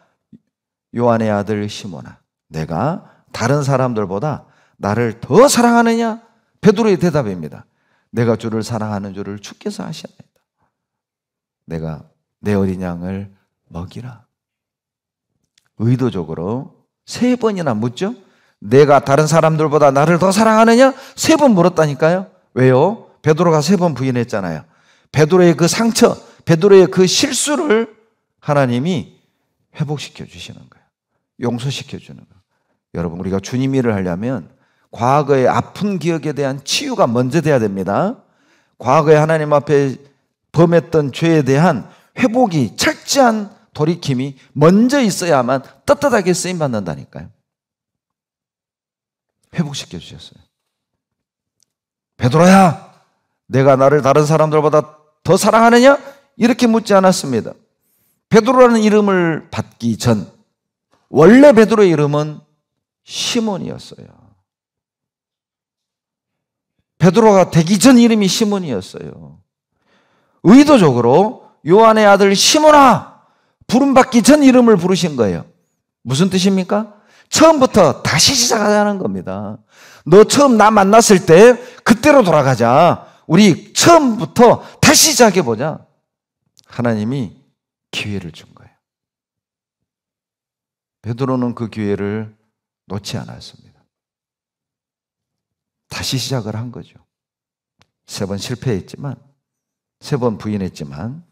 요한의 아들 시몬아, 내가 다른 사람들보다 나를 더 사랑하느냐? 베드로의 대답입니다. 내가 주를 사랑하는 줄을 주께서 아시나이다. 내가 내 어린 양을 먹이라. 의도적으로 3번이나 묻죠. 내가 다른 사람들보다 나를 더 사랑하느냐? 3번 물었다니까요. 왜요? 베드로가 3번 부인했잖아요. 베드로의 그 상처, 베드로의 그 실수를 하나님이 회복시켜 주시는 거예요. 용서시켜 주는 거예요. 여러분, 우리가 주님 일을 하려면 과거의 아픈 기억에 대한 치유가 먼저 돼야 됩니다. 과거에 하나님 앞에 범했던 죄에 대한 회복이 철저한 돌이킴이 먼저 있어야만 떳떳하게 쓰임받는다니까요. 회복시켜 주셨어요. 베드로야, 내가 나를 다른 사람들보다 더 사랑하느냐? 이렇게 묻지 않았습니다. 베드로라는 이름을 받기 전 원래 베드로의 이름은 시몬이었어요. 베드로가 되기 전 이름이 시몬이었어요. 의도적으로 요한의 아들 시몬아 부름받기 전 이름을 부르신 거예요. 무슨 뜻입니까? 처음부터 다시 시작하자는 겁니다. 너 처음 나 만났을 때 그때로 돌아가자. 우리 처음부터 다시 시작해보자. 하나님이 기회를 준 거예요. 베드로는 그 기회를 놓지 않았습니다. 다시 시작을 한 거죠. 3번 실패했지만 3번 부인했지만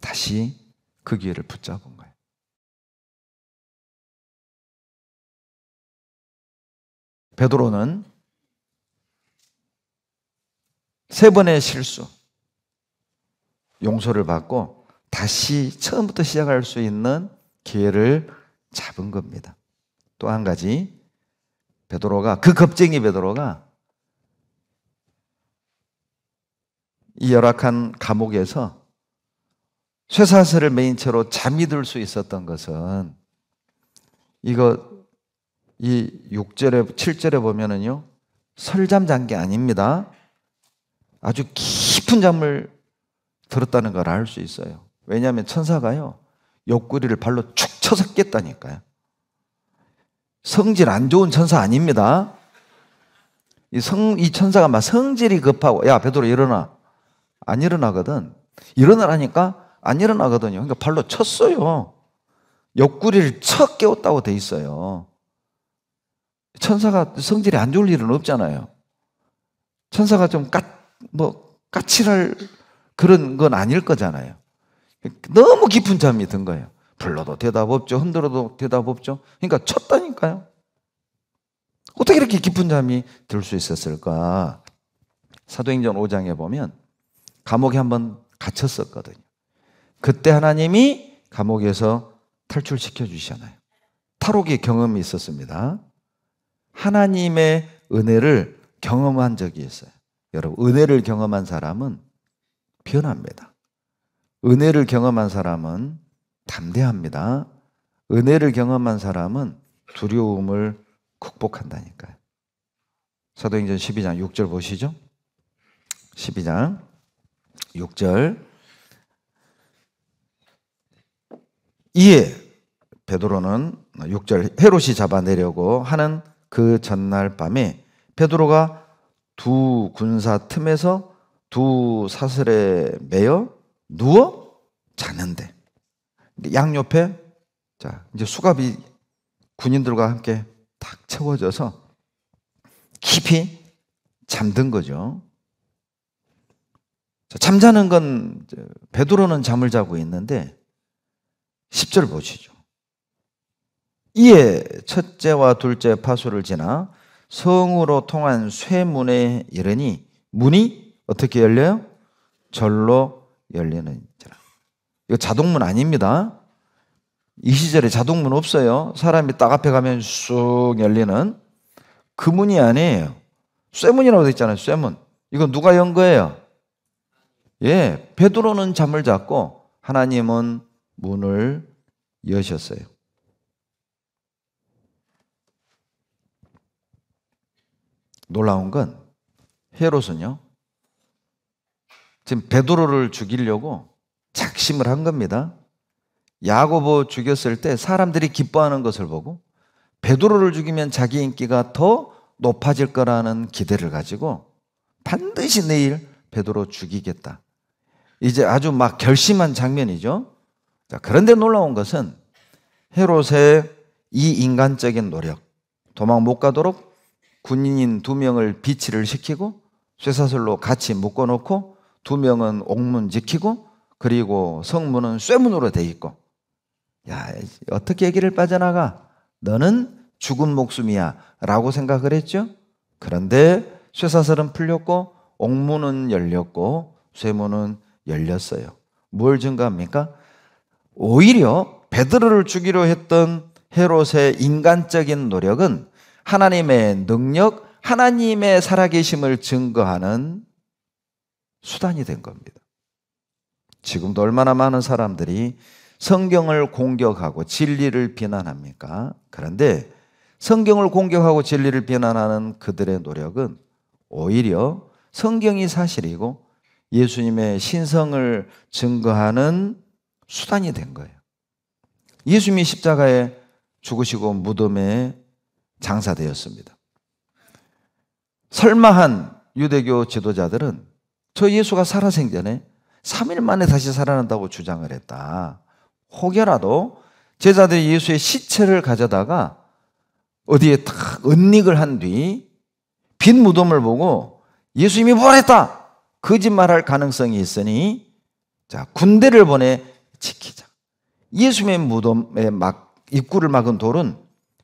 다시 그 기회를 붙잡은 거예요. 베드로는 3번의 실수, 용서를 받고 다시 처음부터 시작할 수 있는 기회를 잡은 겁니다. 또 한 가지, 베드로가, 그 겁쟁이 베드로가 이 열악한 감옥에서 쇠사슬을 매인 채로 잠이 들 수 있었던 것은 이 6절에 7절에 보면은요, 설잠 잔 게 아닙니다. 아주 깊은 잠을 들었다는 걸 알 수 있어요. 왜냐하면 천사가요, 옆구리를 발로 축 쳐서 깼다니까요. 성질 안 좋은 천사 아닙니다. 이 천사가 막 성질이 급하고, 야 베드로 일어나. 안 일어나거든. 일어나라니까 안 일어나거든요. 그러니까 발로 쳤어요. 옆구리를 쳐 깨웠다고 돼 있어요. 천사가 성질이 안 좋을 일은 없잖아요. 천사가 좀 까칠할 그런 건 아닐 거잖아요. 너무 깊은 잠이 든 거예요. 불러도 대답 없죠. 흔들어도 대답 없죠. 그러니까 쳤다니까요. 어떻게 이렇게 깊은 잠이 들 수 있었을까? 사도행전 5장에 보면 감옥에 한번 갇혔었거든요. 그때 하나님이 감옥에서 탈출시켜 주시잖아요. 탈옥의 경험이 있었습니다. 하나님의 은혜를 경험한 적이 있어요. 여러분, 은혜를 경험한 사람은 변합니다. 은혜를 경험한 사람은 담대합니다. 은혜를 경험한 사람은 두려움을 극복한다니까요. 사도행전 12장 6절 보시죠. 12장 6절. 이에 베드로는 6절 헤롯이 잡아내려고 하는 그 전날 밤에 베드로가 두 군사 틈에서 두 사슬에 매여 누워 잤는데 양옆에 자 이제 수갑이 군인들과 함께 탁 채워져서 깊이 잠든 거죠. 자, 잠자는 건 베드로는 잠을 자고 있는데 10절 보시죠. 이에 첫째와 둘째 파수를 지나 성으로 통한 쇠문에 이르니 문이 어떻게 열려요? 절로 열리는지라. 이거 자동문 아닙니다. 이 시절에 자동문 없어요. 사람이 딱 앞에 가면 쑥 열리는 그 문이 아니에요. 쇠문이라고 되어 있잖아요. 쇠문. 이거 누가 연 거예요? 예, 베드로는 잠을 잤고 하나님은 문을 여셨어요. 놀라운 건 헤롯은요, 지금 베드로를 죽이려고 작심을 한 겁니다. 야고보 죽였을 때 사람들이 기뻐하는 것을 보고 베드로를 죽이면 자기 인기가 더 높아질 거라는 기대를 가지고 반드시 내일 베드로 죽이겠다. 이제 아주 막 결심한 장면이죠. 자, 그런데 놀라운 것은 헤롯의 이 인간적인 노력, 도망 못 가도록 군인인 2명을 비치를 시키고 쇠사슬로 같이 묶어놓고 2명은 옥문 지키고 그리고 성문은 쇠문으로 돼 있고, 야, 어떻게 길을 빠져나가? 너는 죽은 목숨이야 라고 생각을 했죠. 그런데 쇠사슬은 풀렸고 옥문은 열렸고 쇠문은 열렸어요. 뭘 증거합니까? 오히려 베드로를 죽이려 했던 헤롯의 인간적인 노력은 하나님의 능력, 하나님의 살아계심을 증거하는 수단이 된 겁니다. 지금도 얼마나 많은 사람들이 성경을 공격하고 진리를 비난합니까? 그런데 성경을 공격하고 진리를 비난하는 그들의 노력은 오히려 성경이 사실이고 예수님의 신성을 증거하는 수단이 된 거예요. 예수님이 십자가에 죽으시고 무덤에 장사되었습니다. 설마한 유대교 지도자들은 저 예수가 살아생전에 3일 만에 다시 살아난다고 주장을 했다. 혹여라도 제자들이 예수의 시체를 가져다가 어디에 탁 은닉을 한 뒤 빈 무덤을 보고 예수님이 부활했다! 거짓말할 가능성이 있으니 자, 군대를 보내 지키자. 예수님의 무덤의 입구를 막은 돌은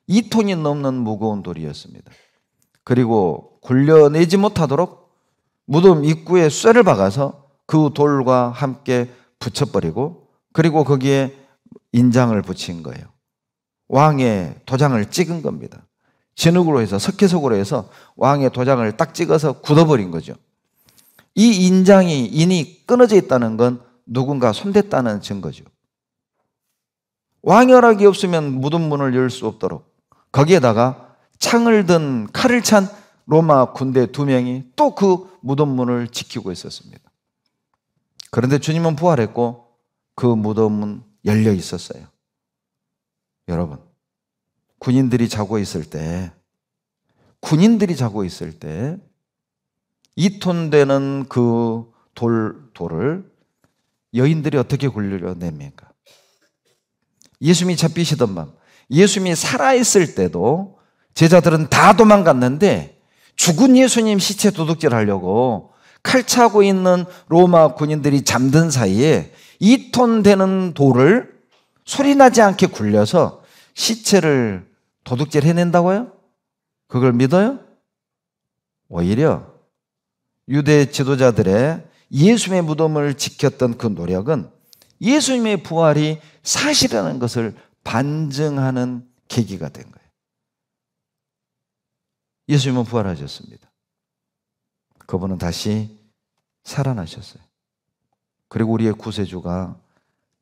2톤이 넘는 무거운 돌이었습니다. 그리고 굴려내지 못하도록 무덤 입구에 쇠를 박아서 그 돌과 함께 붙여버리고 그리고 거기에 인장을 붙인 거예요. 왕의 도장을 찍은 겁니다. 진흙으로 해서 석회석으로 해서 왕의 도장을 딱 찍어서 굳어버린 거죠. 이 인이 끊어져 있다는 건 누군가 손댔다는 증거죠. 왕의 허락이 없으면 무덤 문을 열 수 없도록 거기에다가 창을 든 칼을 찬 로마 군대 2명이 또 그 무덤 문을 지키고 있었습니다. 그런데 주님은 부활했고 그 무덤은 열려 있었어요. 여러분, 군인들이 자고 있을 때 2톤 되는 그 돌을 여인들이 어떻게 굴려냅니까? 예수님이 잡히시던 밤, 예수님이 살아있을 때도 제자들은 다 도망갔는데 죽은 예수님 시체 도둑질 하려고 칼 차고 있는 로마 군인들이 잠든 사이에 2톤 되는 돌을 소리 나지 않게 굴려서 시체를 도둑질 해낸다고요? 그걸 믿어요? 오히려 유대 지도자들의 예수님의 무덤을 지켰던 그 노력은 예수님의 부활이 사실이라는 것을 반증하는 계기가 된 거예요. 예수님은 부활하셨습니다. 그분은 다시 살아나셨어요. 그리고 우리의 구세주가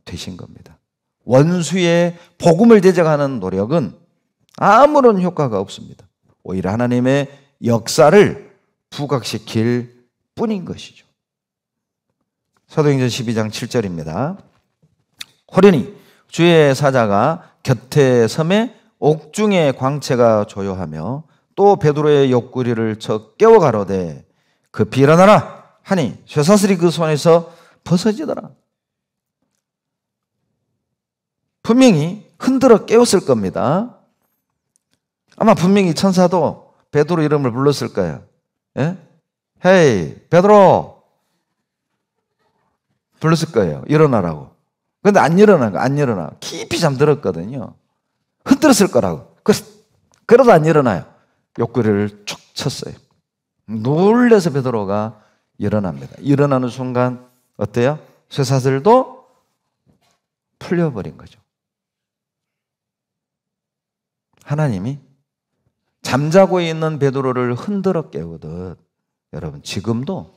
되신 겁니다. 원수의 복음을 대적하는 노력은 아무런 효과가 없습니다. 오히려 하나님의 역사를 부각시킬 뿐인 것이죠. 사도행전 12장 7절입니다. 호련히 주의 사자가 곁에 섬에 옥중의 광채가 조요하며 또 베드로의 옆구리를 쳐 깨워 가로되 급히 일어나라 하니 쇠사슬이 그 손에서 벗어지더라. 분명히 흔들어 깨웠을 겁니다. 아마 분명히 천사도 베드로 이름을 불렀을 거예요. 예? 헤이 베드로 불렀을 거예요. 일어나라고. 그런데 안 일어나고 안 일어나. 깊이 잠들었거든요. 흔들었을 거라고. 그래도 안 일어나요. 옆구리를 쭉 쳤어요. 놀라서 베드로가 일어납니다. 일어나는 순간 어때요? 쇠사슬도 풀려버린 거죠. 하나님이 잠자고 있는 베드로를 흔들어 깨우듯 여러분 지금도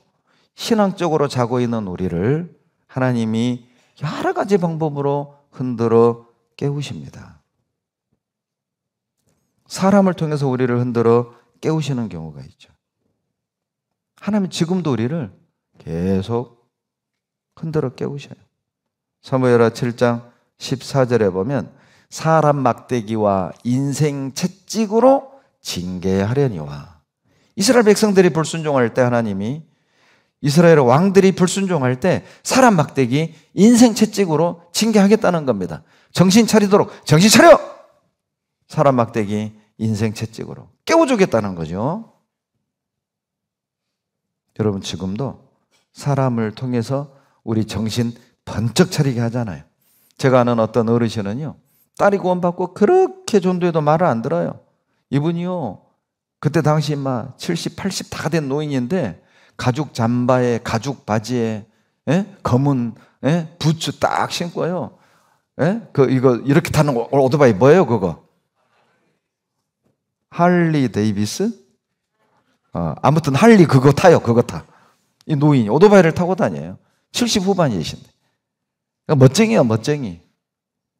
신앙적으로 자고 있는 우리를 하나님이 여러 가지 방법으로 흔들어 깨우십니다. 사람을 통해서 우리를 흔들어 깨우시는 경우가 있죠. 하나님 지금도 우리를 계속 흔들어 깨우셔요. 사무엘하 7장 14절에 보면 사람 막대기와 인생 채찍으로 징계하려니와. 이스라엘 백성들이 불순종할 때 하나님이 이스라엘 왕들이 불순종할 때 사람 막대기 인생 채찍으로 징계하겠다는 겁니다. 정신 차리도록 정신 차려! 사람 막대기 인생 채찍으로 깨워주겠다는 거죠. 여러분 지금도 사람을 통해서 우리 정신 번쩍 차리게 하잖아요. 제가 아는 어떤 어르신은요, 딸이 구원받고 그렇게 전도해도 말을 안 들어요. 이분이요, 그때 당시 막 70, 80 다 된 노인인데 가죽 잠바에 가죽 바지에 검은 부츠 딱 신고요. 이거 이렇게 타는 오토바이 뭐예요 그거? 할리 데이비스? 아무튼 할리 그거 타요. 그거 타. 이 노인이 오토바이를 타고 다녀요. 70 후반이신데. 그러니까 멋쟁이야 멋쟁이.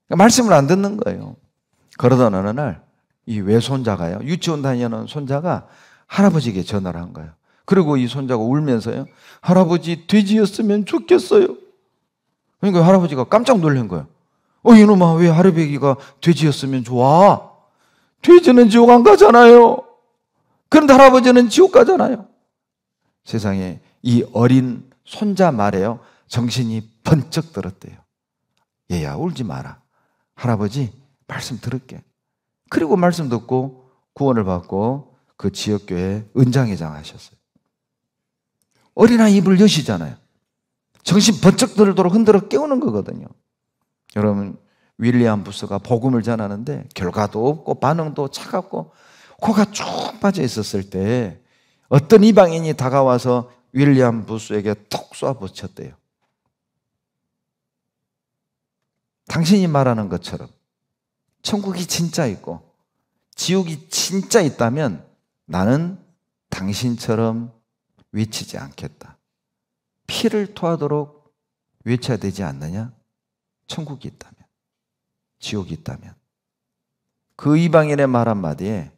그러니까 말씀을 안 듣는 거예요. 그러던 어느 날 이 외손자가요, 유치원 다니는 손자가 할아버지에게 전화를 한 거예요. 그리고 이 손자가 울면서요, 할아버지 돼지였으면 좋겠어요. 그러니까 할아버지가 깜짝 놀란 거예요. 이놈아, 왜 할아버지가 돼지였으면 좋아? 돼지는 지옥 안 가잖아요. 그런데 할아버지는 지옥 가잖아요. 세상에 이 어린 손자 말에요, 정신이 번쩍 들었대요. 얘야 울지 마라. 할아버지 말씀 들을게. 그리고 말씀 듣고 구원을 받고 그 지역교회 은장회장 하셨어요. 어린아이 입을 여시잖아요. 정신 번쩍 들도록 흔들어 깨우는 거거든요. 여러분 윌리엄 부스가 복음을 전하는데 결과도 없고 반응도 차갑고 코가 쭉 빠져 있었을 때 어떤 이방인이 다가와서 윌리엄 부스에게 톡 쏴붙였대요. 당신이 말하는 것처럼 천국이 진짜 있고 지옥이 진짜 있다면 나는 당신처럼 외치지 않겠다. 피를 토하도록 외쳐야 되지 않느냐? 천국이 있다면, 지옥이 있다면. 그 이방인의 말 한마디에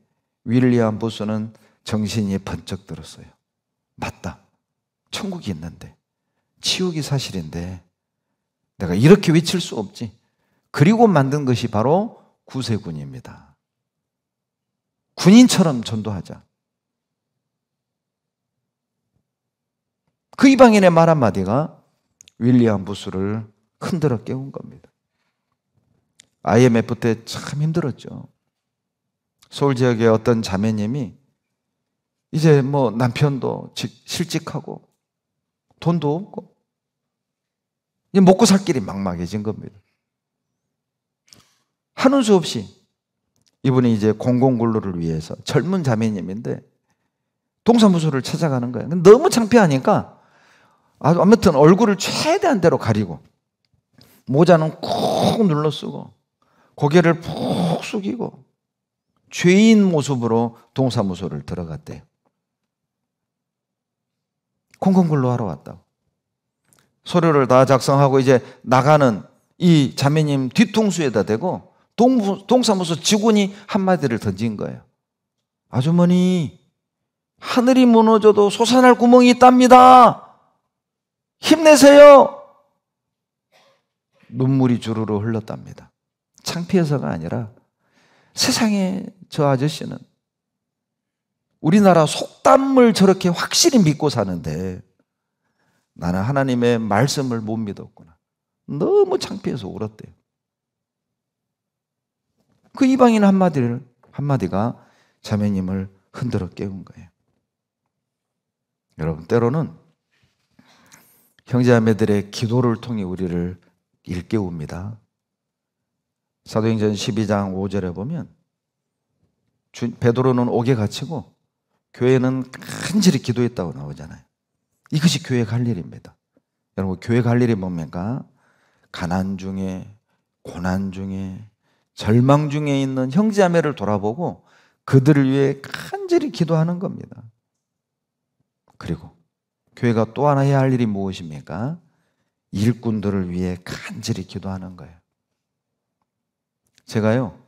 윌리엄 부스는 정신이 번쩍 들었어요. 맞다. 천국이 있는데, 지옥이 사실인데 내가 이렇게 외칠 수 없지. 그리고 만든 것이 바로 구세군입니다. 군인처럼 전도하자. 그 이방인의 말 한마디가 윌리엄 부스를 흔들어 깨운 겁니다. IMF 때 참 힘들었죠. 서울 지역의 어떤 자매님이 이제 뭐 남편도 실직하고 돈도 없고 이제 먹고 살 길이 막막해진 겁니다. 하는 수 없이 이분이 이제 공공근로를 위해서 젊은 자매님인데 동사무소를 찾아가는 거예요. 너무 창피하니까 아무튼 얼굴을 최대한 대로 가리고 모자는 꾹 눌러 쓰고 고개를 푹 숙이고 죄인 모습으로 동사무소를 들어갔대요. 공건 근로하러 왔다고. 서류를 다 작성하고 이제 나가는 이 자매님 뒤통수에다 대고 동사무소 직원이 한마디를 던진 거예요. 아주머니, 하늘이 무너져도 솟아날 구멍이 있답니다. 힘내세요. 눈물이 주르르 흘렀답니다. 창피해서가 아니라 세상에 저 아저씨는 우리나라 속담을 저렇게 확실히 믿고 사는데 나는 하나님의 말씀을 못 믿었구나. 너무 창피해서 울었대요. 그 이방인 한마디가 자매님을 흔들어 깨운 거예요. 여러분, 때로는 형제자매들의 기도를 통해 우리를 일깨웁니다. 사도행전 12장 5절에 보면 베드로는 옥에 갇히고 교회는 간절히 기도했다고 나오잖아요. 이것이 교회 갈 일입니다. 여러분, 교회 갈 일이 뭡니까? 가난 중에, 고난 중에, 절망 중에 있는 형제자매를 돌아보고 그들을 위해 간절히 기도하는 겁니다. 그리고 교회가 또 하나 해야 할 일이 무엇입니까? 일꾼들을 위해 간절히 기도하는 거예요. 제가요,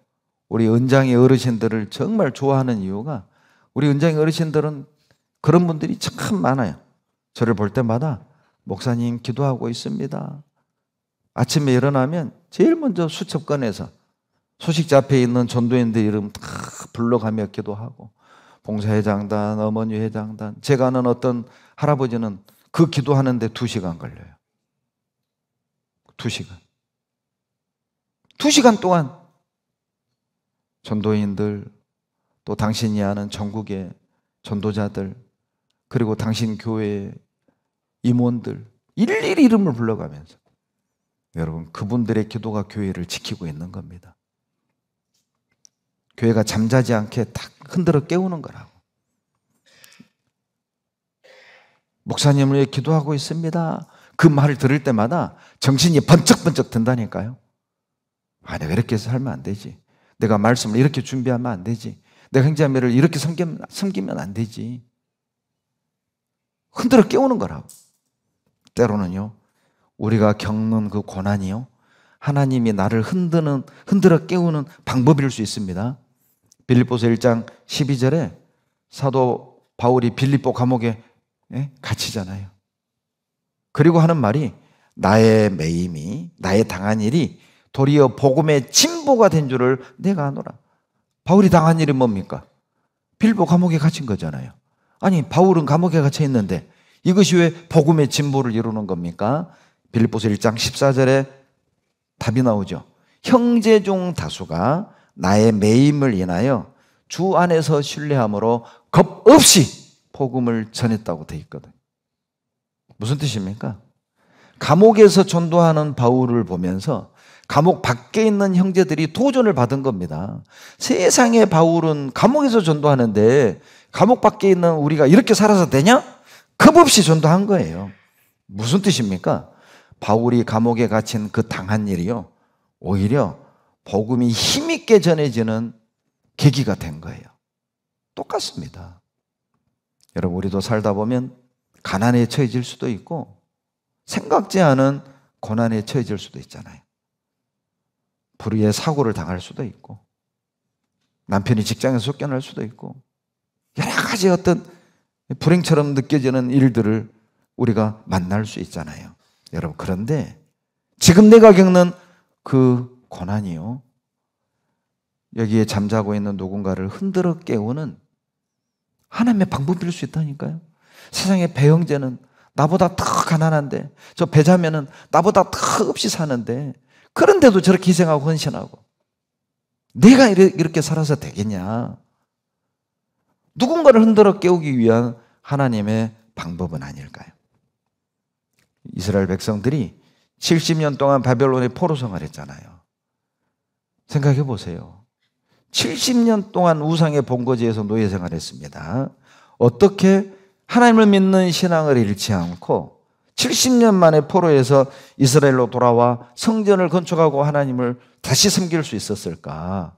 우리 은장의 어르신들을 정말 좋아하는 이유가 우리 은장의 어르신들은 그런 분들이 참 많아요. 저를 볼 때마다 목사님 기도하고 있습니다. 아침에 일어나면 제일 먼저 수첩 꺼내서 소식자 앞에 있는 전도인들 이름 다 불러가며 기도하고 봉사회장단, 어머니 회장단, 제가 아는 어떤 할아버지는 그 기도하는데 2시간 걸려요. 2시간. 2시간 동안 전도인들, 또 당신이 아는 전국의 전도자들, 그리고 당신 교회의 임원들 일일이 이름을 불러가면서 여러분, 그분들의 기도가 교회를 지키고 있는 겁니다. 교회가 잠자지 않게 딱 흔들어 깨우는 거라고. 목사님을 위해 기도하고 있습니다. 그 말을 들을 때마다 정신이 번쩍번쩍 든다니까요. 내가 이렇게 살면 안 되지. 내가 말씀을 이렇게 준비하면 안 되지. 내가 형제자매를 이렇게 섬기면 안 되지. 흔들어 깨우는 거라고. 때로는요, 우리가 겪는 그 고난이요, 하나님이 나를 흔들어 깨우는 방법일 수 있습니다. 빌립보서 1장 12절에 사도 바울이 빌립보 감옥에 갇히잖아요. 그리고 하는 말이 나의 매임이, 나의 당한 일이 도리어 복음의 진보가 된 줄을 내가 아노라. 바울이 당한 일이 뭡니까? 빌립보 감옥에 갇힌 거잖아요. 아니, 바울은 감옥에 갇혀 있는데 이것이 왜 복음의 진보를 이루는 겁니까? 빌립보서 1장 14절에 답이 나오죠. 형제 중 다수가 나의 매임을 인하여 주 안에서 신뢰함으로 겁 없이 복음을 전했다고 돼 있거든요. 무슨 뜻입니까? 감옥에서 전도하는 바울을 보면서 감옥 밖에 있는 형제들이 도전을 받은 겁니다. 세상에 바울은 감옥에서 전도하는데 감옥 밖에 있는 우리가 이렇게 살아서 되냐? 겁 없이 전도한 거예요. 무슨 뜻입니까? 바울이 감옥에 갇힌 그 당한 일이요, 오히려 복음이 힘있게 전해지는 계기가 된 거예요. 똑같습니다. 여러분, 우리도 살다 보면 가난에 처해질 수도 있고 생각지 않은 고난에 처해질 수도 있잖아요. 불의의 사고를 당할 수도 있고 남편이 직장에서 쫓겨날 수도 있고 여러 가지 어떤 불행처럼 느껴지는 일들을 우리가 만날 수 있잖아요. 여러분, 그런데 지금 내가 겪는 그 고난이요, 여기에 잠자고 있는 누군가를 흔들어 깨우는 하나님의 방법일 수 있다니까요. 세상의 배형제는 나보다 더 가난한데, 저 배자매는 나보다 더 없이 사는데, 그런데도 저렇게 희생하고 헌신하고 내가 이렇게 살아서 되겠냐? 누군가를 흔들어 깨우기 위한 하나님의 방법은 아닐까요? 이스라엘 백성들이 70년 동안 바벨론의 포로 생활했잖아요. 생각해 보세요. 70년 동안 우상의 본거지에서 노예 생활했습니다. 어떻게 하나님을 믿는 신앙을 잃지 않고 70년 만에 포로에서 이스라엘로 돌아와 성전을 건축하고 하나님을 다시 섬길 수 있었을까?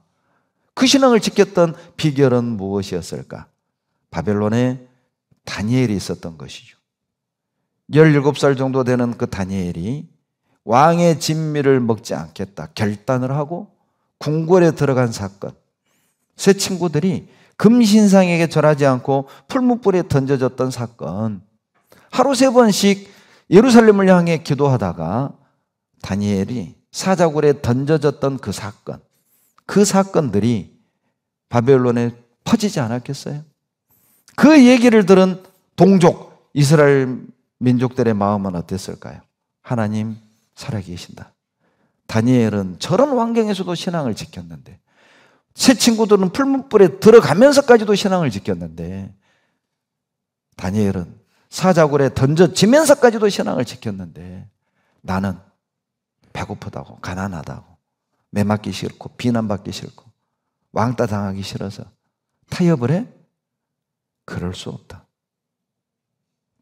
그 신앙을 지켰던 비결은 무엇이었을까? 바벨론에 다니엘이 있었던 것이죠. 17살 정도 되는 그 다니엘이 왕의 진미를 먹지 않겠다 결단을 하고 궁궐에 들어간 사건. 세 친구들이 금신상에게 절하지 않고 풀무불에 던져졌던 사건. 하루 3번씩 예루살렘을 향해 기도하다가 다니엘이 사자굴에 던져졌던 그 사건. 그 사건들이 바벨론에 퍼지지 않았겠어요? 그 얘기를 들은 동족 이스라엘 민족들의 마음은 어땠을까요? 하나님 살아계신다. 다니엘은 저런 환경에서도 신앙을 지켰는데, 세 친구들은 풀무불에 들어가면서까지도 신앙을 지켰는데, 다니엘은 사자굴에 던져지면서까지도 신앙을 지켰는데, 나는 배고프다고 가난하다고 매맞기 싫고 비난받기 싫고 왕따 당하기 싫어서 타협을 해? 그럴 수 없다.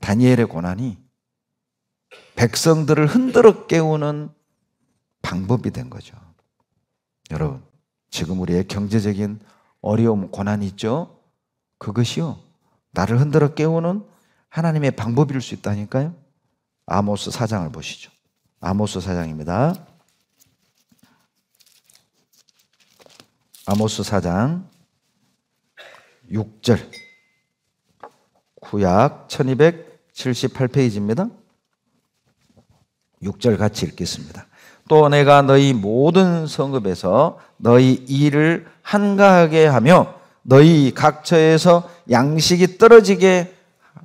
다니엘의 고난이 백성들을 흔들어 깨우는 방법이 된 거죠. 여러분, 지금 우리의 경제적인 어려움, 고난이 있죠? 그것이요, 나를 흔들어 깨우는 하나님의 방법일 수 있다니까요. 아모스 4장을 보시죠. 아모스 4장입니다. 아모스 4장 6절, 구약 1278페이지입니다. 6절 같이 읽겠습니다. 또 내가 너희 모든 성읍에서 너희 일을 한가하게 하며 너희 각처에서 양식이 떨어지게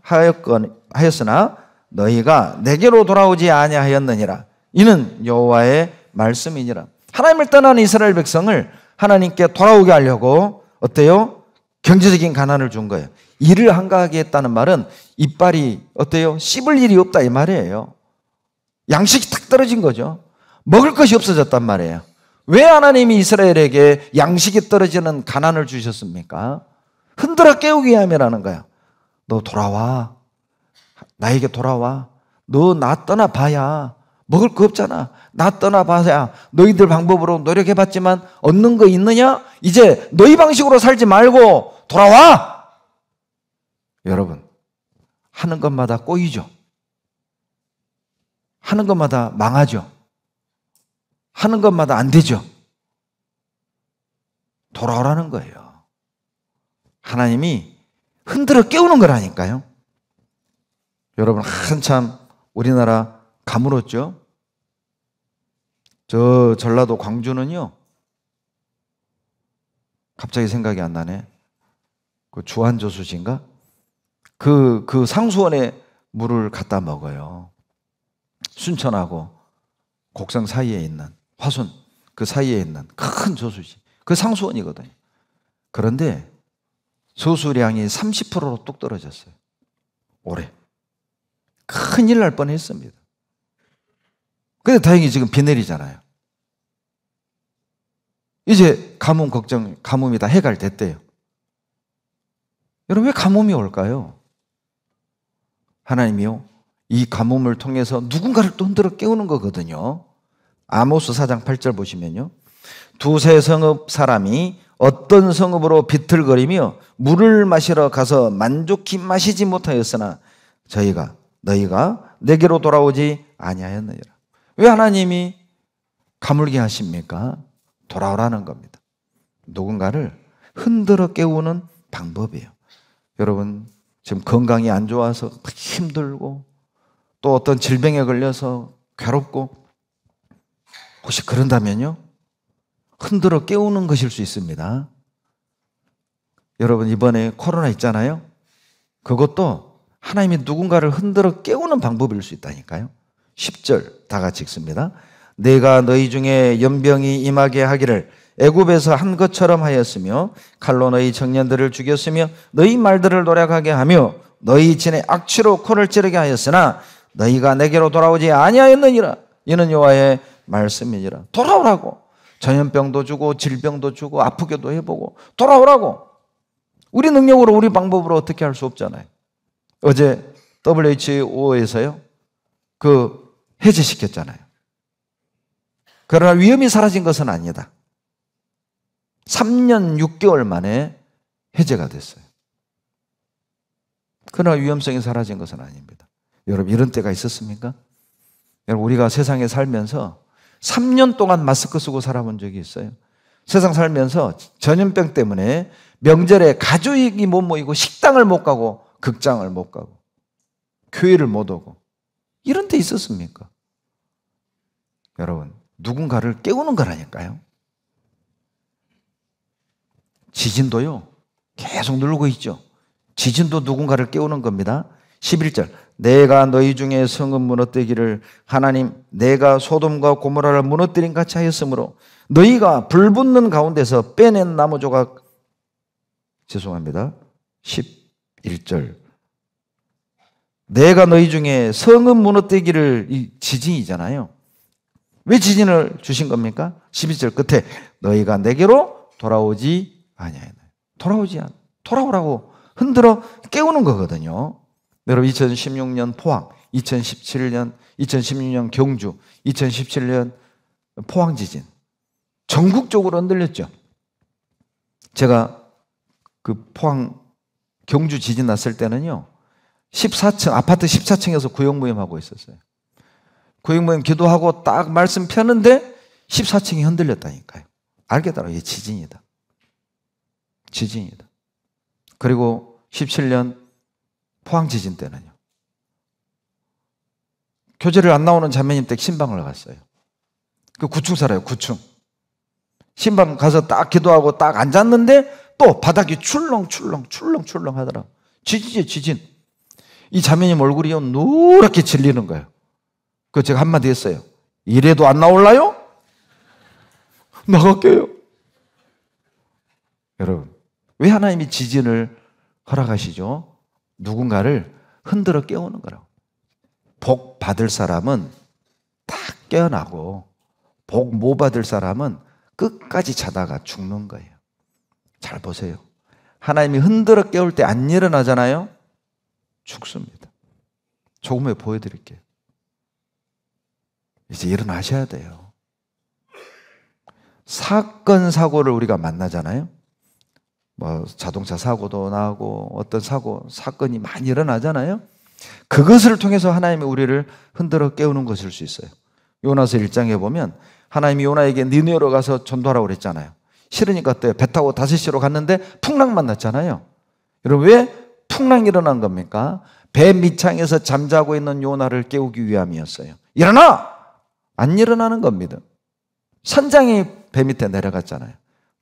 하였으나 너희가 내게로 돌아오지 아니하였느니라. 이는 여호와의 말씀이니라. 하나님을 떠난 이스라엘 백성을 하나님께 돌아오게 하려고 어때요? 경제적인 가난을 준 거예요. 일을 한가하게 했다는 말은 이빨이 어때요? 씹을 일이 없다 이 말이에요. 양식이 탁 떨어진 거죠. 먹을 것이 없어졌단 말이에요. 왜 하나님이 이스라엘에게 양식이 떨어지는 가난을 주셨습니까? 흔들어 깨우기 위함이라는 거야. 너 돌아와. 나에게 돌아와. 너 나 떠나봐야 먹을 거 없잖아. 나 떠나봐야 너희들 방법으로 노력해봤지만 얻는 거 있느냐? 이제 너희 방식으로 살지 말고 돌아와. 여러분, 하는 것마다 꼬이죠. 하는 것마다 망하죠. 하는 것마다 안 되죠. 돌아오라는 거예요. 하나님이 흔들어 깨우는 거라니까요. 여러분, 한참 우리나라 가물었죠. 저 전라도 광주는요, 갑자기 생각이 안 나네. 그 주한저수지인가? 그 상수원에 물을 갖다 먹어요. 순천하고 곡성 사이에 있는 화순 그 사이에 있는 큰 저수지, 그 상수원이거든요. 그런데 저수량이 30%로 뚝 떨어졌어요. 올해 큰일 날 뻔했습니다. 근데 다행히 지금 비 내리잖아요. 이제 가뭄 걱정, 가뭄이 다 해결됐대요. 여러분, 왜 가뭄이 올까요? 하나님이요, 이 가뭄을 통해서 누군가를 또 흔들어 깨우는 거거든요. 아모스 4장 8절 보시면요, 두세 성읍 사람이 어떤 성읍으로 비틀거리며 물을 마시러 가서 만족히 마시지 못하였으나 너희가 내게로 돌아오지 아니하였느니라. 왜 하나님이 가물게 하십니까? 돌아오라는 겁니다. 누군가를 흔들어 깨우는 방법이에요. 여러분, 지금 건강이 안 좋아서 힘들고 또 어떤 질병에 걸려서 괴롭고 혹시 그런다면요, 흔들어 깨우는 것일 수 있습니다. 여러분, 이번에 코로나 있잖아요. 그것도 하나님이 누군가를 흔들어 깨우는 방법일 수 있다니까요. 10절 다 같이 읽습니다. 내가 너희 중에 연병이 임하게 하기를 애굽에서 한 것처럼 하였으며 칼로 너희 청년들을 죽였으며 너희 말들을 노력하게 하며 너희 진의 악취로 코를 찌르게 하였으나 너희가 내게로 돌아오지 아니하였느니라. 이는 여호와의 말씀이니라. 돌아오라고. 전염병도 주고 질병도 주고 아프게도 해보고 돌아오라고. 우리 능력으로 우리 방법으로 어떻게 할 수 없잖아요. 어제 WHO에서요 해제시켰잖아요. 그러나 위험이 사라진 것은 아니다. 3년 6개월 만에 해제가 됐어요. 그러나 위험성이 사라진 것은 아닙니다. 여러분, 이런 때가 있었습니까? 여러분, 우리가 세상에 살면서 3년 동안 마스크 쓰고 살아본 적이 있어요. 세상 살면서 전염병 때문에 명절에 가족이 못 모이고 식당을 못 가고 극장을 못 가고 교회를 못 오고 이런 때 있었습니까? 여러분, 누군가를 깨우는 거라니까요. 지진도요 계속 누르고 있죠. 지진도 누군가를 깨우는 겁니다. 11절, 내가 너희 중에 성읍 무너뜨리기를 하나님 내가 소돔과 고모라를 무너뜨린 같이 하였으므로 너희가 불붙는 가운데서 빼낸 나무 조각, 죄송합니다, 11절, 내가 너희 중에 성읍 무너뜨리기를, 이 지진이잖아요. 왜 지진을 주신 겁니까? 11절 끝에 너희가 내게로 돌아오지 아니하였나요. 돌아오라고 흔들어 깨우는 거거든요. 여러분, 2016년 포항, 2016년 경주, 2017년 포항 지진 전국적으로 흔들렸죠. 제가 그 포항 경주 지진 났을 때는요 14층 아파트 14층에서 구역모임하고 있었어요. 구역모임 기도하고 딱 말씀 펴는데 14층이 흔들렸다니까요. 알겠더라고요. 이게 지진이다. 그리고 17년 포항 지진 때는요 교제를 안 나오는 자매님 댁 신방을 갔어요. 그 9층 살아요. 9층 신방 가서 딱 기도하고 딱 앉았는데 또 바닥이 출렁출렁 하더라고요. 지진이에요, 지진. 이 자매님 얼굴이요 노랗게 질리는 거예요. 그래서 제가 한마디 했어요. 이래도 안 나올라요? 나갈게요. 여러분, 왜 하나님이 지진을 허락하시죠? 누군가를 흔들어 깨우는 거라고. 복 받을 사람은 딱 깨어나고 복 못 받을 사람은 끝까지 자다가 죽는 거예요. 잘 보세요. 하나님이 흔들어 깨울 때 안 일어나잖아요. 죽습니다. 조금 후에 보여드릴게요. 이제 일어나셔야 돼요. 사건 사고를 우리가 만나잖아요. 뭐 자동차 사고도 나고 어떤 사건이 많이 일어나잖아요. 그것을 통해서 하나님이 우리를 흔들어 깨우는 것일 수 있어요. 요나서 1장에 보면 하나님이 요나에게 니느웨로 가서 전도하라고 그랬잖아요. 싫으니까 어때요? 배 타고 다시시로 갔는데 풍랑 만났잖아요. 여러분, 왜 풍랑이 일어난 겁니까? 배 밑창에서 잠자고 있는 요나를 깨우기 위함이었어요. 일어나! 안 일어나는 겁니다. 선장이 배 밑에 내려갔잖아요.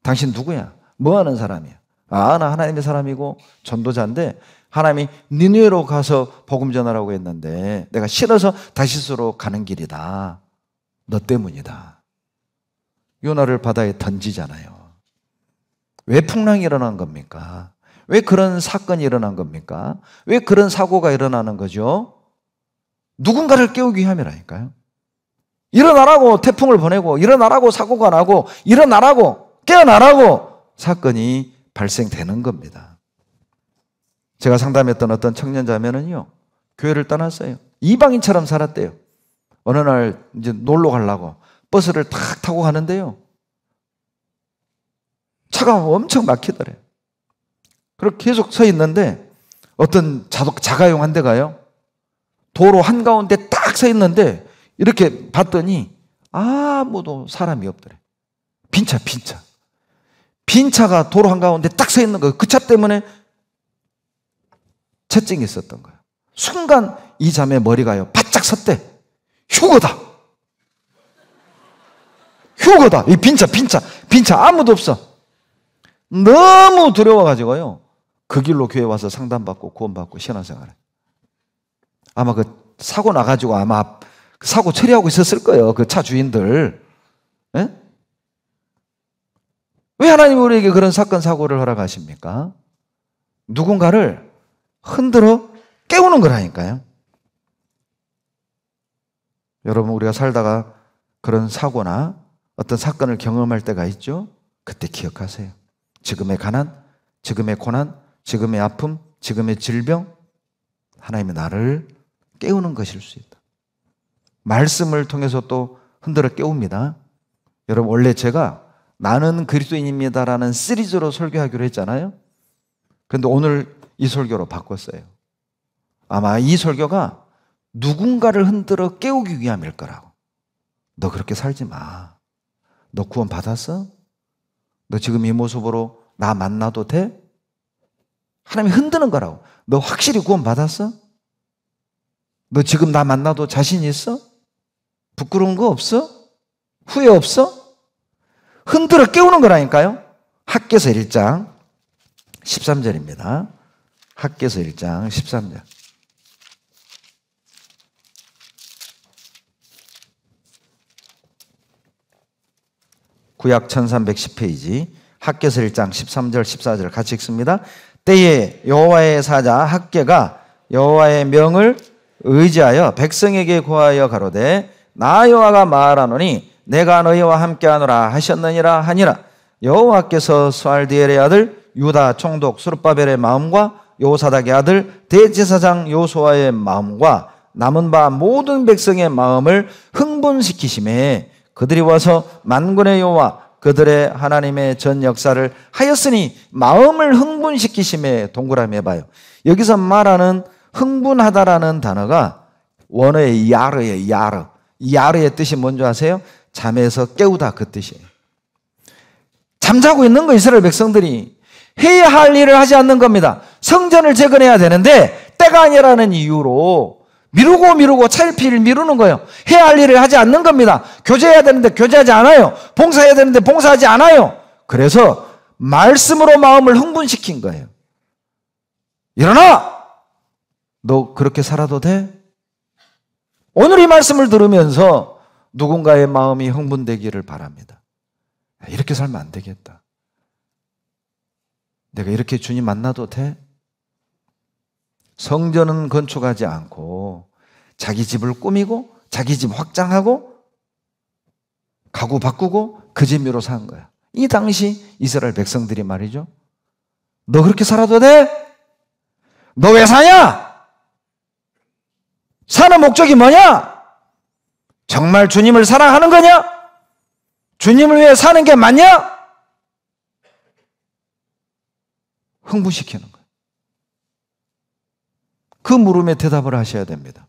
당신 누구야? 뭐 하는 사람이야? 아, 나 하나님의 사람이고 전도자인데 하나님이 니느웨로 가서 복음 전하라고 했는데 내가 싫어서 다시스로 가는 길이다. 너 때문이다. 요나를 바다에 던지잖아요. 왜 풍랑이 일어난 겁니까? 왜 그런 사건이 일어난 겁니까? 왜 그런 사고가 일어나는 거죠? 누군가를 깨우기 위함이라니까요. 일어나라고 태풍을 보내고, 일어나라고 사고가 나고, 일어나라고 깨어나라고 사건이 발생되는 겁니다. 제가 상담했던 어떤 청년 자매는요 교회를 떠났어요. 이방인처럼 살았대요. 어느 날 이제 놀러 가려고 버스를 탁 타고 가는데요 차가 엄청 막히더래요. 그리고 계속 서 있는데 어떤 자가용 한 대가요 도로 한가운데 딱 서 있는데 이렇게 봤더니 아무도 사람이 없더래. 빈 차가 도로 한가운데 딱 서 있는 거예요. 그 차 때문에 채증이 있었던 거예요. 순간 이 자매 머리가요 바짝 섰대. 휴거다. 이 빈 차 아무도 없어. 너무 두려워가지고요 그 길로 교회 와서 상담받고 구원받고 신앙생활을. 아마 그 사고 나가지고 아마 사고 처리하고 있었을 거예요. 그 차 주인들. 예? 왜 하나님이 우리에게 그런 사건 사고를 허락하십니까? 누군가를 흔들어 깨우는 거라니까요. 여러분, 우리가 살다가 그런 사고나 어떤 사건을 경험할 때가 있죠. 그때 기억하세요. 지금의 가난, 지금의 고난, 지금의 아픔, 지금의 질병, 하나님이 나를 깨우는 것일 수 있다. 말씀을 통해서 또 흔들어 깨웁니다. 여러분, 원래 제가 나는 그리스도인입니다라는 시리즈로 설교하기로 했잖아요. 그런데 오늘 이 설교로 바꿨어요. 아마 이 설교가 누군가를 흔들어 깨우기 위함일 거라고. 너 그렇게 살지 마. 너 구원 받았어? 너 지금 이 모습으로 나 만나도 돼? 하나님이 흔드는 거라고. 너 확실히 구원 받았어? 너 지금 나 만나도 자신 있어? 부끄러운 거 없어? 후회 없어? 흔들어 깨우는 거라니까요. 학개서 1장 13절입니다. 학개서 1장 13절. 구약 1310페이지 학개서 1장 13절 14절 같이 읽습니다. 때에 여호와의 사자 학개가 여호와의 명을 의지하여 백성에게 고하여 가로되 나 여호와가 말하노니 내가 너희와 함께하노라 하셨느니라 하니라. 여호와께서 스알디엘의 아들 유다 총독 스룹바벨의 마음과 요사닥의 아들 대제사장 요수아의 마음과 남은 바 모든 백성의 마음을 흥분시키심에 그들이 와서 만군의 여호와 그들의 하나님의 전 역사를 하였으니 마음을 흥분시키심에 동그라미 해봐요. 여기서 말하는 흥분하다라는 단어가 원어의 야르예요. 야르. 야르의 뜻이 뭔지 아세요? 잠에서 깨우다 그 뜻이에요. 잠자고 있는 거 이스라엘 백성들이 해야 할 일을 하지 않는 겁니다. 성전을 재건해야 되는데 때가 아니라는 이유로 미루고 차일피일 미루는 거예요. 해야 할 일을 하지 않는 겁니다. 교제해야 되는데 교제하지 않아요. 봉사해야 되는데 봉사하지 않아요. 그래서 말씀으로 마음을 흥분시킨 거예요. 일어나! 너 그렇게 살아도 돼? 오늘 이 말씀을 들으면서 누군가의 마음이 흥분되기를 바랍니다. 이렇게 살면 안 되겠다. 내가 이렇게 주님 만나도 돼? 성전은 건축하지 않고 자기 집을 꾸미고 자기 집 확장하고 가구 바꾸고 그 재미로 산 거야. 이 당시 이스라엘 백성들이 말이죠. 너 그렇게 살아도 돼? 너 왜 사냐? 사는 목적이 뭐냐? 정말 주님을 사랑하는 거냐? 주님을 위해 사는 게 맞냐? 흥분시키는 거예요. 그 물음에 대답을 하셔야 됩니다.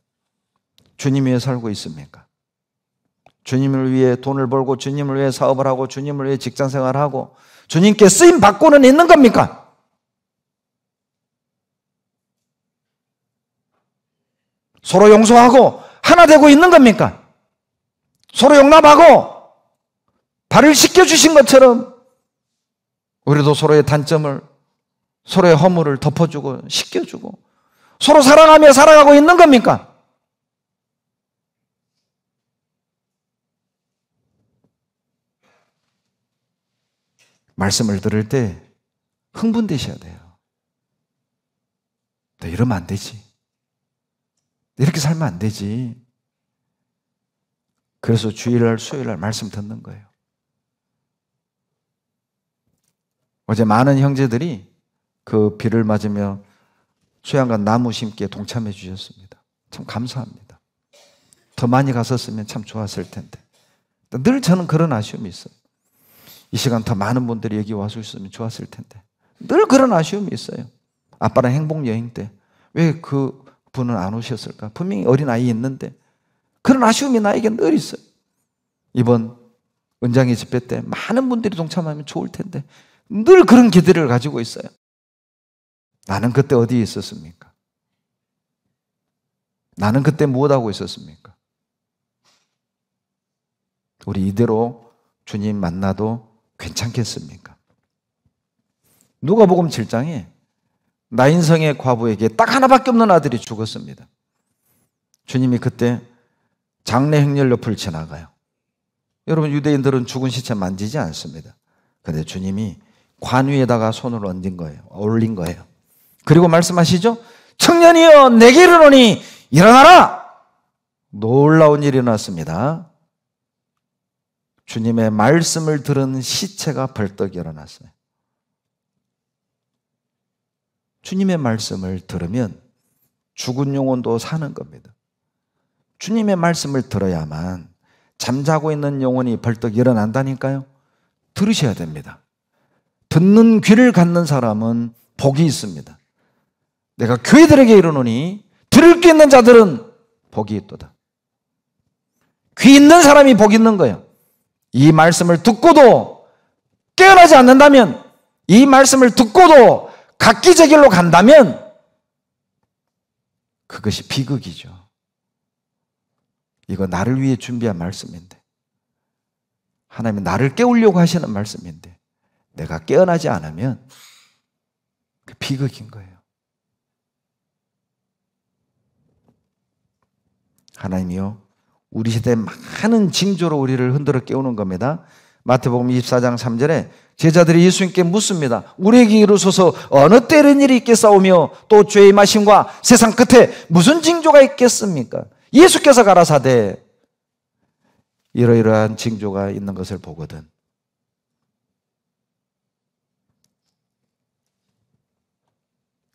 주님 위해 살고 있습니까? 주님을 위해 돈을 벌고 주님을 위해 사업을 하고 주님을 위해 직장생활을 하고 주님께 쓰임 받고는 있는 겁니까? 서로 용서하고 하나 되고 있는 겁니까? 서로 용납하고 발을 씻겨주신 것처럼 우리도 서로의 단점을 서로의 허물을 덮어주고 씻겨주고 서로 사랑하며 살아가고 있는 겁니까? 말씀을 들을 때 흥분되셔야 돼요. 너 이러면 안 되지. 이렇게 살면 안 되지. 그래서 주일날 수요일날 말씀 듣는 거예요. 어제 많은 형제들이 그 비를 맞으며 수양관 나무 심기에 동참해 주셨습니다. 참 감사합니다. 더 많이 갔었으면 참 좋았을 텐데. 늘 저는 그런 아쉬움이 있어요. 이 시간 더 많은 분들이 여기 와서 있으면 좋았을 텐데. 늘 그런 아쉬움이 있어요. 아빠랑 행복 여행 때 왜 그 분은 안 오셨을까? 분명히 어린아이 있는데 그런 아쉬움이 나에게 늘 있어요. 이번 은장의 집회 때 많은 분들이 동참하면 좋을 텐데 늘 그런 기대를 가지고 있어요. 나는 그때 어디에 있었습니까? 나는 그때 무엇하고 있었습니까? 우리 이대로 주님 만나도 괜찮겠습니까? 누가복음 7장에 나인성의 과부에게 딱 하나밖에 없는 아들이 죽었습니다. 주님이 그때 장례 행렬 옆을 지나가요. 여러분, 유대인들은 죽은 시체 만지지 않습니다. 그런데 주님이 관 위에다가 손을 올린 거예요. 그리고 말씀하시죠. 청년이여 내게 이르노니 일어나라. 놀라운 일이 일어났습니다. 주님의 말씀을 들은 시체가 벌떡 일어났어요. 주님의 말씀을 들으면 죽은 영혼도 사는 겁니다. 주님의 말씀을 들어야만 잠자고 있는 영혼이 벌떡 일어난다니까요. 들으셔야 됩니다. 듣는 귀를 갖는 사람은 복이 있습니다. 내가 교회들에게 이르노니 들을 게 있는 자들은 복이 있도다. 귀 있는 사람이 복 있는 거예요. 이 말씀을 듣고도 깨어나지 않는다면, 이 말씀을 듣고도 각기 제 길로 간다면 그것이 비극이죠. 이거 나를 위해 준비한 말씀인데, 하나님이 나를 깨우려고 하시는 말씀인데 내가 깨어나지 않으면 그 비극인 거예요. 하나님이요, 우리 시대에 많은 징조로 우리를 흔들어 깨우는 겁니다. 마태복음 24장 3절에 제자들이 예수님께 묻습니다. 우리에게 이루소서 어느 때 이런 일이 있겠사오며 또 죄의 마심과 세상 끝에 무슨 징조가 있겠습니까? 예수께서 가라사대 이러이러한 징조가 있는 것을 보거든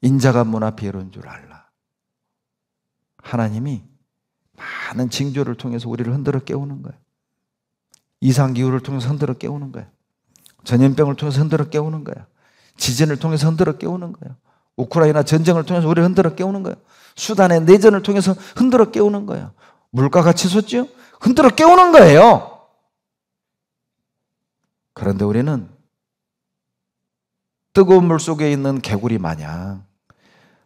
인자가 문 앞에 이른 줄 알라. 하나님이 많은 징조를 통해서 우리를 흔들어 깨우는 거예요. 이상기후를 통해서 흔들어 깨우는 거예요. 전염병을 통해서 흔들어 깨우는 거예요. 지진을 통해서 흔들어 깨우는 거예요. 우크라이나 전쟁을 통해서 우리를 흔들어 깨우는 거예요. 수단의 내전을 통해서 흔들어 깨우는 거예요. 물가가 치솟죠? 흔들어 깨우는 거예요. 그런데 우리는 뜨거운 물 속에 있는 개구리 마냥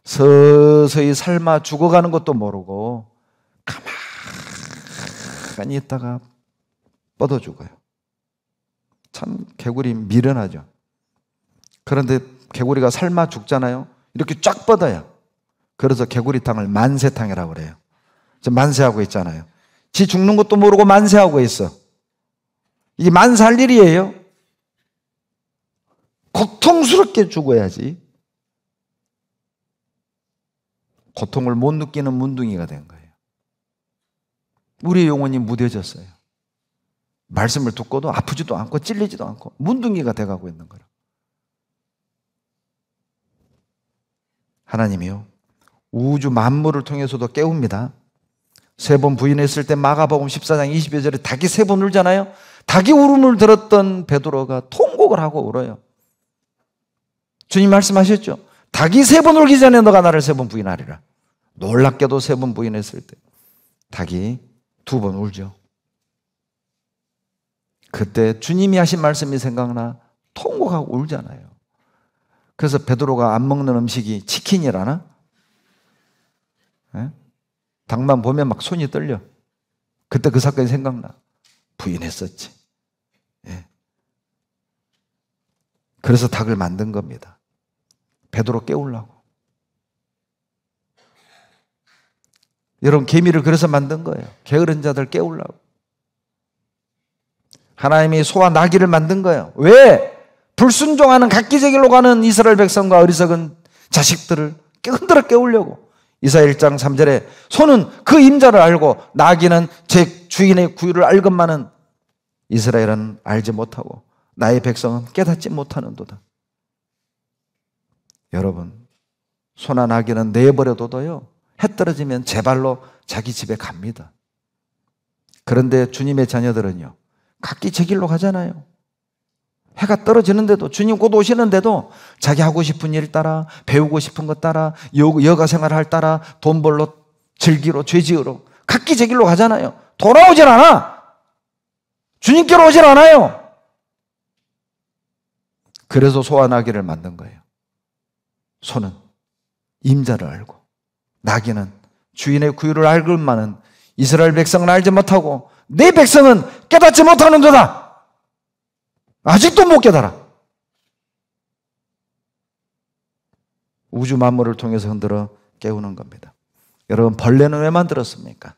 서서히 삶아 죽어가는 것도 모르고 가만히 있다가 뻗어 죽어요. 참 개구리 미련하죠. 그런데 개구리가 삶아 죽잖아요. 이렇게 쫙 뻗어요. 그래서 개구리탕을 만세탕이라고 그래요. 지금 만세하고 있잖아요. 지 죽는 것도 모르고 만세하고 있어. 이게 만세할 일이에요. 고통스럽게 죽어야지. 고통을 못 느끼는 문둥이가 된 거예요. 우리의 영혼이 무뎌졌어요. 말씀을 듣고도 아프지도 않고 찔리지도 않고 문둥이가 돼가고 있는 거라. 하나님이요, 우주 만물을 통해서도 깨웁니다. 3번 부인했을 때 마가복음 14장 22절에 닭이 3번 울잖아요. 닭이 울음을 들었던 베드로가 통곡을 하고 울어요. 주님 말씀하셨죠. 닭이 3번 울기 전에 너가 나를 3번 부인하리라. 놀랍게도 3번 부인했을 때 닭이 2번 울죠. 그때 주님이 하신 말씀이 생각나 통곡하고 울잖아요. 그래서 베드로가 안 먹는 음식이 치킨이라나? 예? 닭만 보면 막 손이 떨려. 그때 그 사건이 생각나. 부인했었지. 예. 그래서 닭을 만든 겁니다. 베드로 깨우려고. 여러분, 개미를 그래서 만든 거예요. 게으른 자들 깨우려고. 하나님이 소와 나귀를 만든 거예요. 왜? 불순종하는 각기의 길로 가는 이스라엘 백성과 어리석은 자식들을 흔들어 깨우려고. 이사야 1장 3절에 소는 그 임자를 알고 나귀는 제 주인의 구유를 알건만은 이스라엘은 알지 못하고 나의 백성은 깨닫지 못하는도다. 여러분, 소나 나귀는 내버려둬도요, 해 떨어지면 제 발로 자기 집에 갑니다. 그런데 주님의 자녀들은요, 각기 제 길로 가잖아요. 해가 떨어지는데도, 주님 곧 오시는데도 자기 하고 싶은 일 따라, 배우고 싶은 것 따라, 여가 생활을 따라, 돈 벌러, 즐기러, 죄지으러 각기 제 길로 가잖아요. 돌아오질 않아. 주님께로 오질 않아요. 그래서 소와 나귀를 만든 거예요. 소는 임자를 알고 나귀는 주인의 구유를 알건만은 이스라엘 백성은 알지 못하고 내 백성은 깨닫지 못하는도다. 아직도 못 깨달아. 우주 만물을 통해서 흔들어 깨우는 겁니다. 여러분, 벌레는 왜 만들었습니까?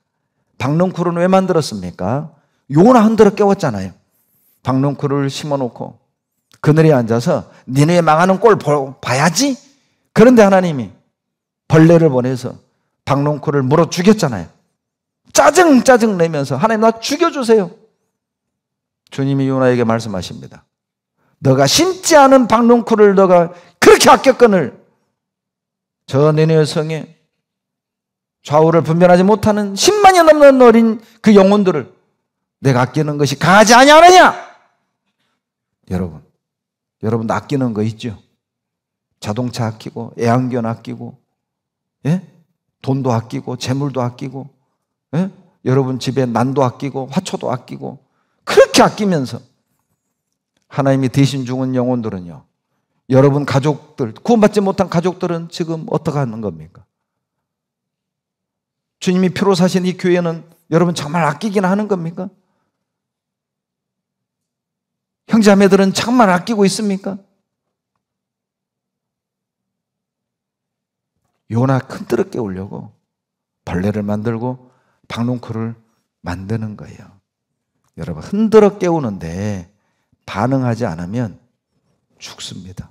박넝쿨은 왜 만들었습니까? 요나 흔들어 깨웠잖아요. 박넝쿨을 심어놓고 그늘에 앉아서 니네 망하는 꼴 봐야지. 그런데 하나님이 벌레를 보내서 박농쿨을 물어 죽였잖아요. 짜증 내면서 하나님 나 죽여주세요. 주님이 요나에게 말씀하십니다. 너가 심지 않은 박농쿨을 너가 그렇게 아꼈거늘 저 니느웨 성에 좌우를 분별하지 못하는 10만이 넘는 어린 그 영혼들을 내가 아끼는 것이 강하지 아니하느냐? 여러분도 아끼는 거 있죠? 자동차 아끼고, 애완견 아끼고, 예? 돈도 아끼고, 재물도 아끼고, 예? 여러분 집에 난도 아끼고, 화초도 아끼고, 그렇게 아끼면서 하나님이 대신 죽은 영혼들은요, 여러분 가족들, 구원받지 못한 가족들은 지금 어떻게 하는 겁니까? 주님이 피로 사신 이 교회는 여러분 정말 아끼긴 하는 겁니까? 형제자매들은 정말 아끼고 있습니까? 요나 흔들어 깨우려고 벌레를 만들고 박농쿨을 만드는 거예요. 여러분, 흔들어 깨우는데 반응하지 않으면 죽습니다.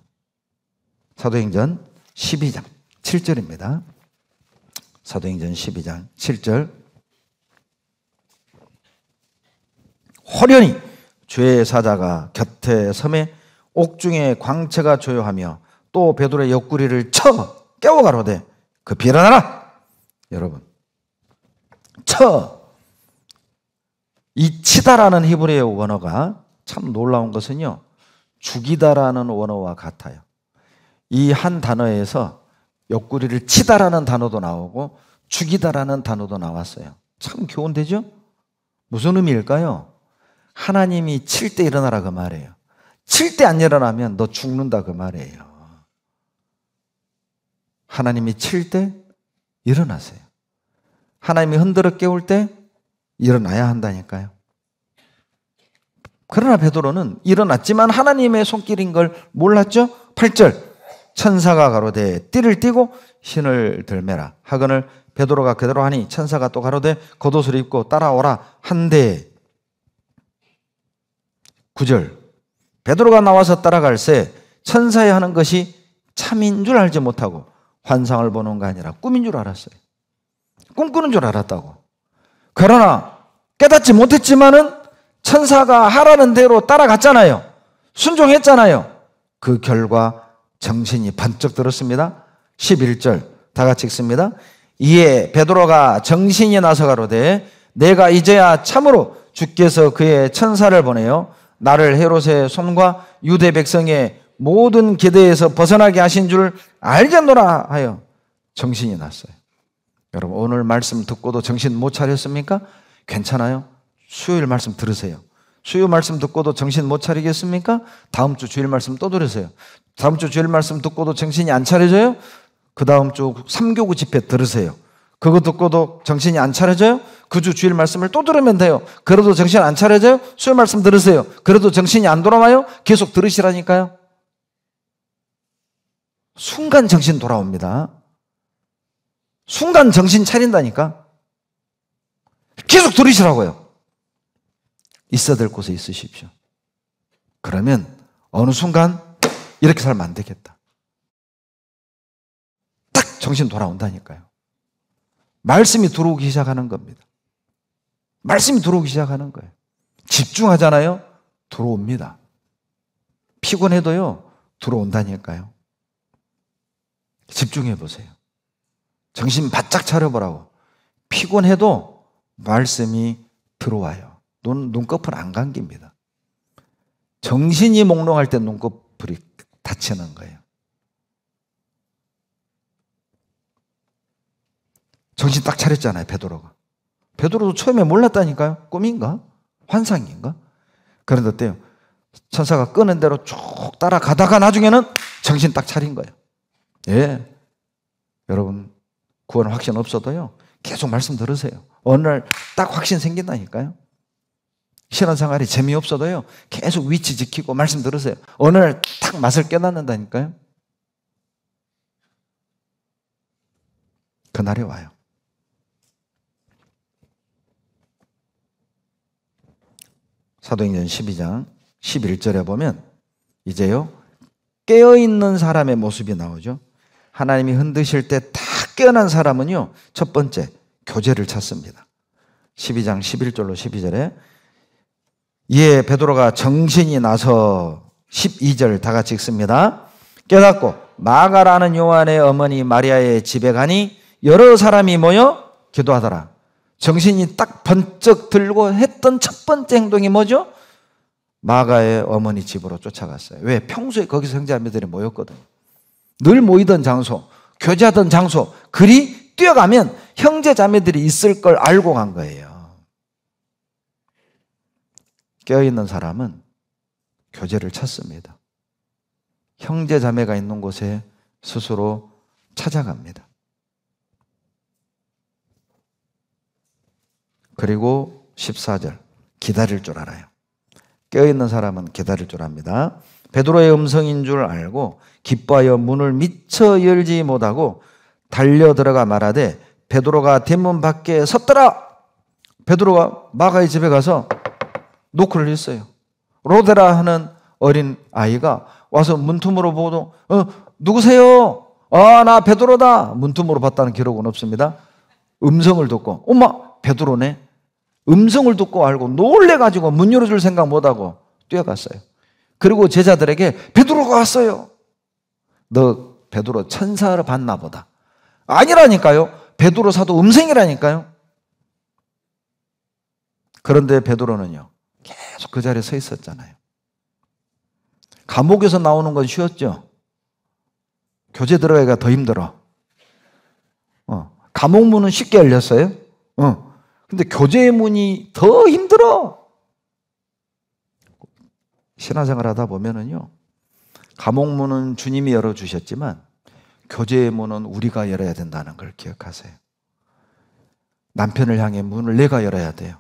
사도행전 12장 7절입니다. 사도행전 12장 7절. 호련히 주의 사자가 곁에 섬에 옥중에 광채가 조요하며 또 베드로의 옆구리를 쳐 깨워 가로되 급히 일어나라. 여러분, 이 치다라는 히브리어 원어가 참 놀라운 것은요, 죽이다라는 원어와 같아요. 이 한 단어에서 옆구리를 치다라는 단어도 나오고 죽이다라는 단어도 나왔어요. 참 교훈되죠? 무슨 의미일까요? 하나님이 칠 때 일어나라 그 말이에요. 칠 때 안 일어나면 너 죽는다 그 말이에요. 하나님이 칠 때 일어나세요. 하나님이 흔들어 깨울 때 일어나야 한다니까요. 그러나 베드로는 일어났지만 하나님의 손길인 걸 몰랐죠? 8절. 천사가 가로되 띠를 띠고 신을 들매라 하거늘 베드로가 그대로 하니 천사가 또 가로되 겉옷을 입고 따라오라 한데 9절. 베드로가 나와서 따라갈새 천사의 하는 것이 참인 줄 알지 못하고 환상을 보는 거 아니라 꿈인 줄 알았어요. 꿈꾸는 줄 알았다고. 그러나 깨닫지 못했지만은 천사가 하라는 대로 따라갔잖아요. 순종했잖아요. 그 결과 정신이 번쩍 들었습니다. 11절 다 같이 읽습니다. 이에 베드로가 정신이 나서 가로되 내가 이제야 참으로 주께서 그의 천사를 보내어 나를 헤롯의 손과 유대 백성의 모든 기대에서 벗어나게 하신 줄 알겠노라 하여 정신이 났어요. 여러분, 오늘 말씀 듣고도 정신 못 차렸습니까? 괜찮아요. 수요일 말씀 들으세요. 수요 말씀 듣고도 정신 못 차리겠습니까? 다음 주 주일 말씀 또 들으세요. 다음 주 주일 말씀 듣고도 정신이 안 차려져요? 그 다음 주 3교구 집회 들으세요. 그거 듣고도 정신이 안 차려져요? 그 주 주일 말씀을 또 들으면 돼요. 그래도 정신 안 차려져요? 수요 말씀 들으세요. 그래도 정신이 안 돌아와요? 계속 들으시라니까요. 순간 정신 돌아옵니다. 순간 정신 차린다니까. 계속 들으시라고요. 있어야 될 곳에 있으십시오. 그러면 어느 순간 이렇게 살면 안 되겠다. 딱 정신 돌아온다니까요. 말씀이 들어오기 시작하는 겁니다. 말씀이 들어오기 시작하는 거예요. 집중하잖아요. 들어옵니다. 피곤해도요, 들어온다니까요. 집중해 보세요. 정신 바짝 차려보라고. 피곤해도 말씀이 들어와요. 눈꺼풀 안 감깁니다. 정신이 몽롱할 때 눈꺼풀이 닫히는 거예요. 정신 딱 차렸잖아요, 베드로가. 베드로도 처음에 몰랐다니까요. 꿈인가? 환상인가? 그런데 어때요? 천사가 끄는 대로 쭉 따라가다가 나중에는 정신 딱 차린 거예요. 예. 여러분, 구원 확신 없어도요, 계속 말씀 들으세요. 어느 날 딱 확신 생긴다니까요. 신앙생활이 재미없어도요, 계속 위치 지키고 말씀 들으세요. 어느 날 딱 맛을 깨닫는다니까요. 그날이 와요. 사도행전 12장 11절에 보면 이제요, 깨어있는 사람의 모습이 나오죠. 하나님이 흔드실 때 다 깨어난 사람은요, 첫 번째 교제를 찾습니다. 12장 11절로 12절에 이에 베드로가 정신이 나서 12절 다 같이 읽습니다. 깨닫고 마가라는 요한의 어머니 마리아의 집에 가니 여러 사람이 모여 기도하더라. 정신이 딱 번쩍 들고 했던 첫 번째 행동이 뭐죠? 마가의 어머니 집으로 쫓아갔어요. 왜? 평소에 거기서 형제자매들이 모였거든요. 늘 모이던 장소, 교제하던 장소, 그리 뛰어가면 형제자매들이 있을 걸 알고 간 거예요. 깨어있는 사람은 교제를 찾습니다. 형제자매가 있는 곳에 스스로 찾아갑니다. 그리고 14절, 기다릴 줄 알아요. 깨어있는 사람은 기다릴 줄 압니다. 베드로의 음성인 줄 알고 기뻐하여 문을 미처 열지 못하고 달려 들어가 말하되 베드로가 뒷문 밖에 섰더라. 베드로가 마가의 집에 가서 노크를 했어요. 로데라 하는 어린 아이가 와서 문틈으로 보고 누구세요? 나 베드로다. 문틈으로 봤다는 기록은 없습니다. 음성을 듣고 엄마 베드로네. 음성을 듣고 알고 놀래가지고 문 열어줄 생각 못하고 뛰어갔어요. 그리고 제자들에게 베드로가 왔어요. 너 베드로 천사를 봤나 보다. 아니라니까요. 베드로 사도 음성이라니까요. 그런데 베드로는요 계속 그 자리에 서 있었잖아요. 감옥에서 나오는 건 쉬웠죠. 교제 들어가기가 더 힘들어. 감옥 문은 쉽게 열렸어요. 근데 교제의 문이 더 힘들어. 신화생활 하다 보면은요, 감옥 문은 주님이 열어주셨지만 교제의 문은 우리가 열어야 된다는 걸 기억하세요. 남편을 향해 문을 내가 열어야 돼요.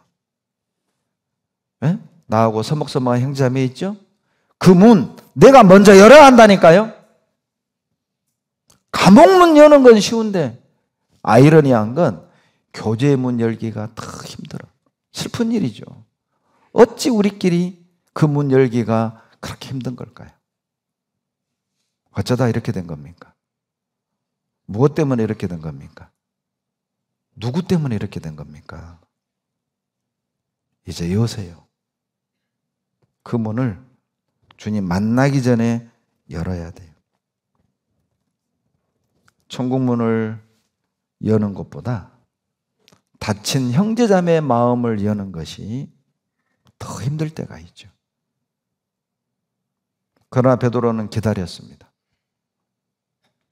네? 나하고 서먹서먹한 형제자매 있죠? 그 문 내가 먼저 열어야 한다니까요. 감옥 문 여는 건 쉬운데 아이러니한 건 교제의 문 열기가 더 힘들어. 슬픈 일이죠. 어찌 우리끼리 그 문 열기가 그렇게 힘든 걸까요? 어쩌다 이렇게 된 겁니까? 무엇 때문에 이렇게 된 겁니까? 누구 때문에 이렇게 된 겁니까? 이제 여세요. 그 문을 주님 만나기 전에 열어야 돼요. 천국 문을 여는 것보다 다친 형제자매의 마음을 여는 것이 더 힘들 때가 있죠. 그러나 베드로는 기다렸습니다.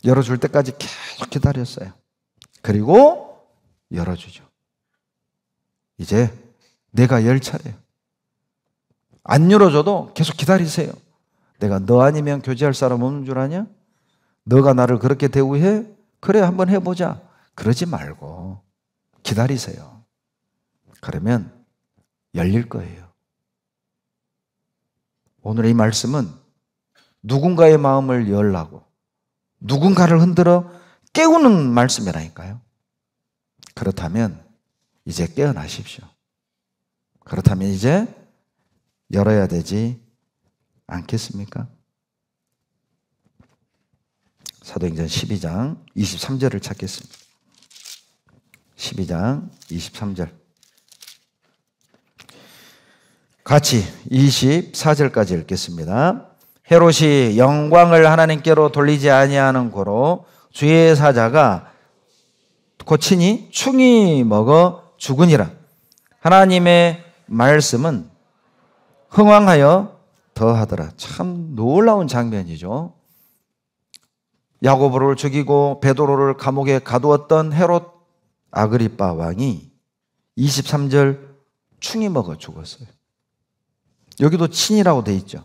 열어줄 때까지 계속 기다렸어요. 그리고 열어주죠. 이제 내가 열 차례예요. 안 열어줘도 계속 기다리세요. 내가 너 아니면 교제할 사람 없는 줄 아냐? 너가 나를 그렇게 대우해? 그래 한번 해보자. 그러지 말고 기다리세요. 그러면 열릴 거예요. 오늘 이 말씀은 누군가의 마음을 열라고 누군가를 흔들어 깨우는 말씀이라니까요. 그렇다면 이제 깨어나십시오. 그렇다면 이제 열어야 되지 않겠습니까? 사도행전 12장 23절을 찾겠습니다. 12장 23절 같이 24절까지 읽겠습니다. 헤롯이 영광을 하나님께로 돌리지 아니하는 고로 주의 사자가 고치니 충이 먹어 죽으니라. 하나님의 말씀은 흥왕하여 더하더라. 참 놀라운 장면이죠. 야고보를 죽이고 베드로를 감옥에 가두었던 헤롯 아그리빠 왕이 23절 충이 먹어 죽었어요. 여기도 친이라고 돼 있죠.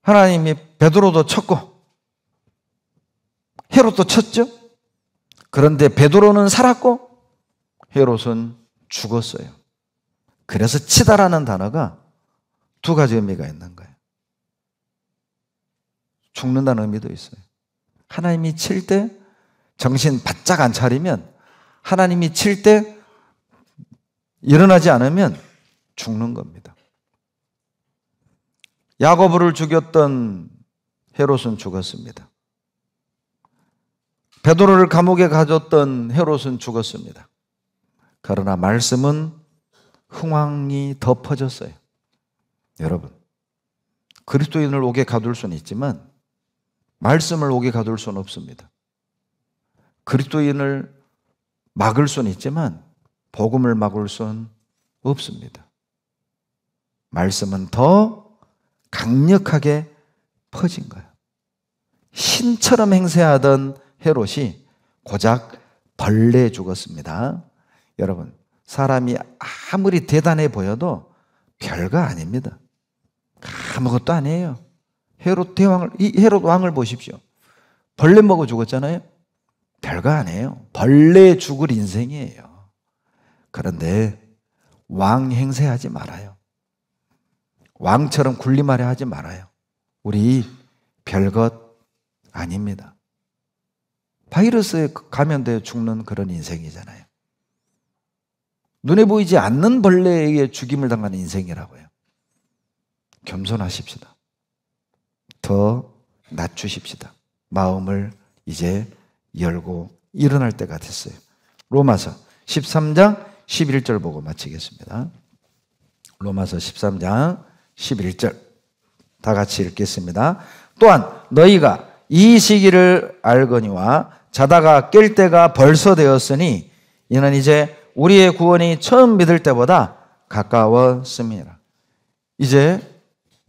하나님이 베드로도 쳤고 헤롯도 쳤죠. 그런데 베드로는 살았고 헤롯은 죽었어요. 그래서 치다라는 단어가 두 가지 의미가 있는 거예요. 죽는다는 의미도 있어요. 하나님이 칠 때 정신 바짝 안 차리면, 하나님이 칠 때 일어나지 않으면 죽는 겁니다. 야고보를 죽였던 헤롯은 죽었습니다. 베드로를 감옥에 가뒀던 헤롯은 죽었습니다. 그러나 말씀은 흥왕이 더 퍼졌어요. 여러분, 그리스도인을 옥에 가둘 수는 있지만 말씀을 옥에 가둘 수는 없습니다. 그리스도인을 막을 수는 있지만 복음을 막을 수는 없습니다. 말씀은 더 강력하게 퍼진 거예요. 신처럼 행세하던 헤롯이 고작 벌레에 죽었습니다. 여러분, 사람이 아무리 대단해 보여도 별거 아닙니다. 아무것도 아니에요. 헤롯 왕을 보십시오. 벌레 먹어 죽었잖아요. 별거 아니에요. 벌레에 죽을 인생이에요. 그런데 왕 행세하지 말아요. 왕처럼 군림하려 하지 말아요. 우리 별것 아닙니다. 바이러스에 감염되어 죽는 그런 인생이잖아요. 눈에 보이지 않는 벌레에 의해 죽임을 당하는 인생이라고요. 겸손하십시다. 더 낮추십시다. 마음을 이제 열고 일어날 때가 됐어요. 로마서 13장 11절 보고 마치겠습니다. 로마서 13장 11절 다 같이 읽겠습니다. 또한 너희가 이 시기를 알거니와 자다가 깰 때가 벌써 되었으니 이는 이제 우리의 구원이 처음 믿을 때보다 가까웠습니다. 이제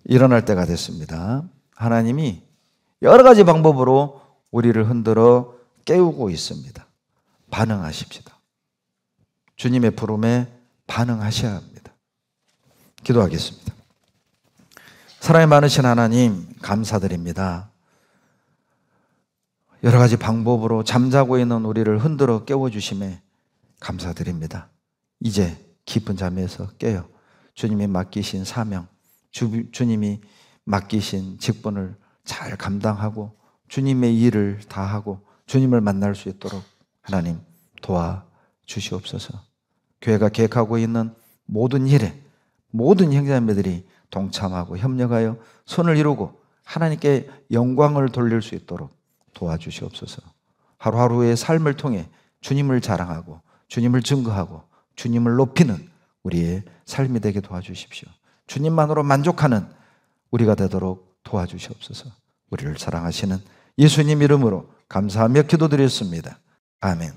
일어날 때가 됐습니다. 하나님이 여러 가지 방법으로 우리를 흔들어 깨우고 있습니다. 반응하십시다. 주님의 부름에 반응하셔야 합니다. 기도하겠습니다. 사랑이 많으신 하나님, 감사드립니다. 여러 가지 방법으로 잠자고 있는 우리를 흔들어 깨워주심에 감사드립니다. 이제 깊은 잠에서 깨어 주님이 맡기신 사명, 주님이 맡기신 직분을 잘 감당하고 주님의 일을 다하고 주님을 만날 수 있도록 하나님 도와주시옵소서. 교회가 계획하고 있는 모든 일에 모든 형제자매들이 동참하고 협력하여 손을 이루고 하나님께 영광을 돌릴 수 있도록 도와주시옵소서. 하루하루의 삶을 통해 주님을 자랑하고 주님을 증거하고 주님을 높이는 우리의 삶이 되게 도와주십시오. 주님만으로 만족하는 우리가 되도록 도와주시옵소서. 우리를 사랑하시는 예수님 이름으로 감사하며 기도드렸습니다. 아멘.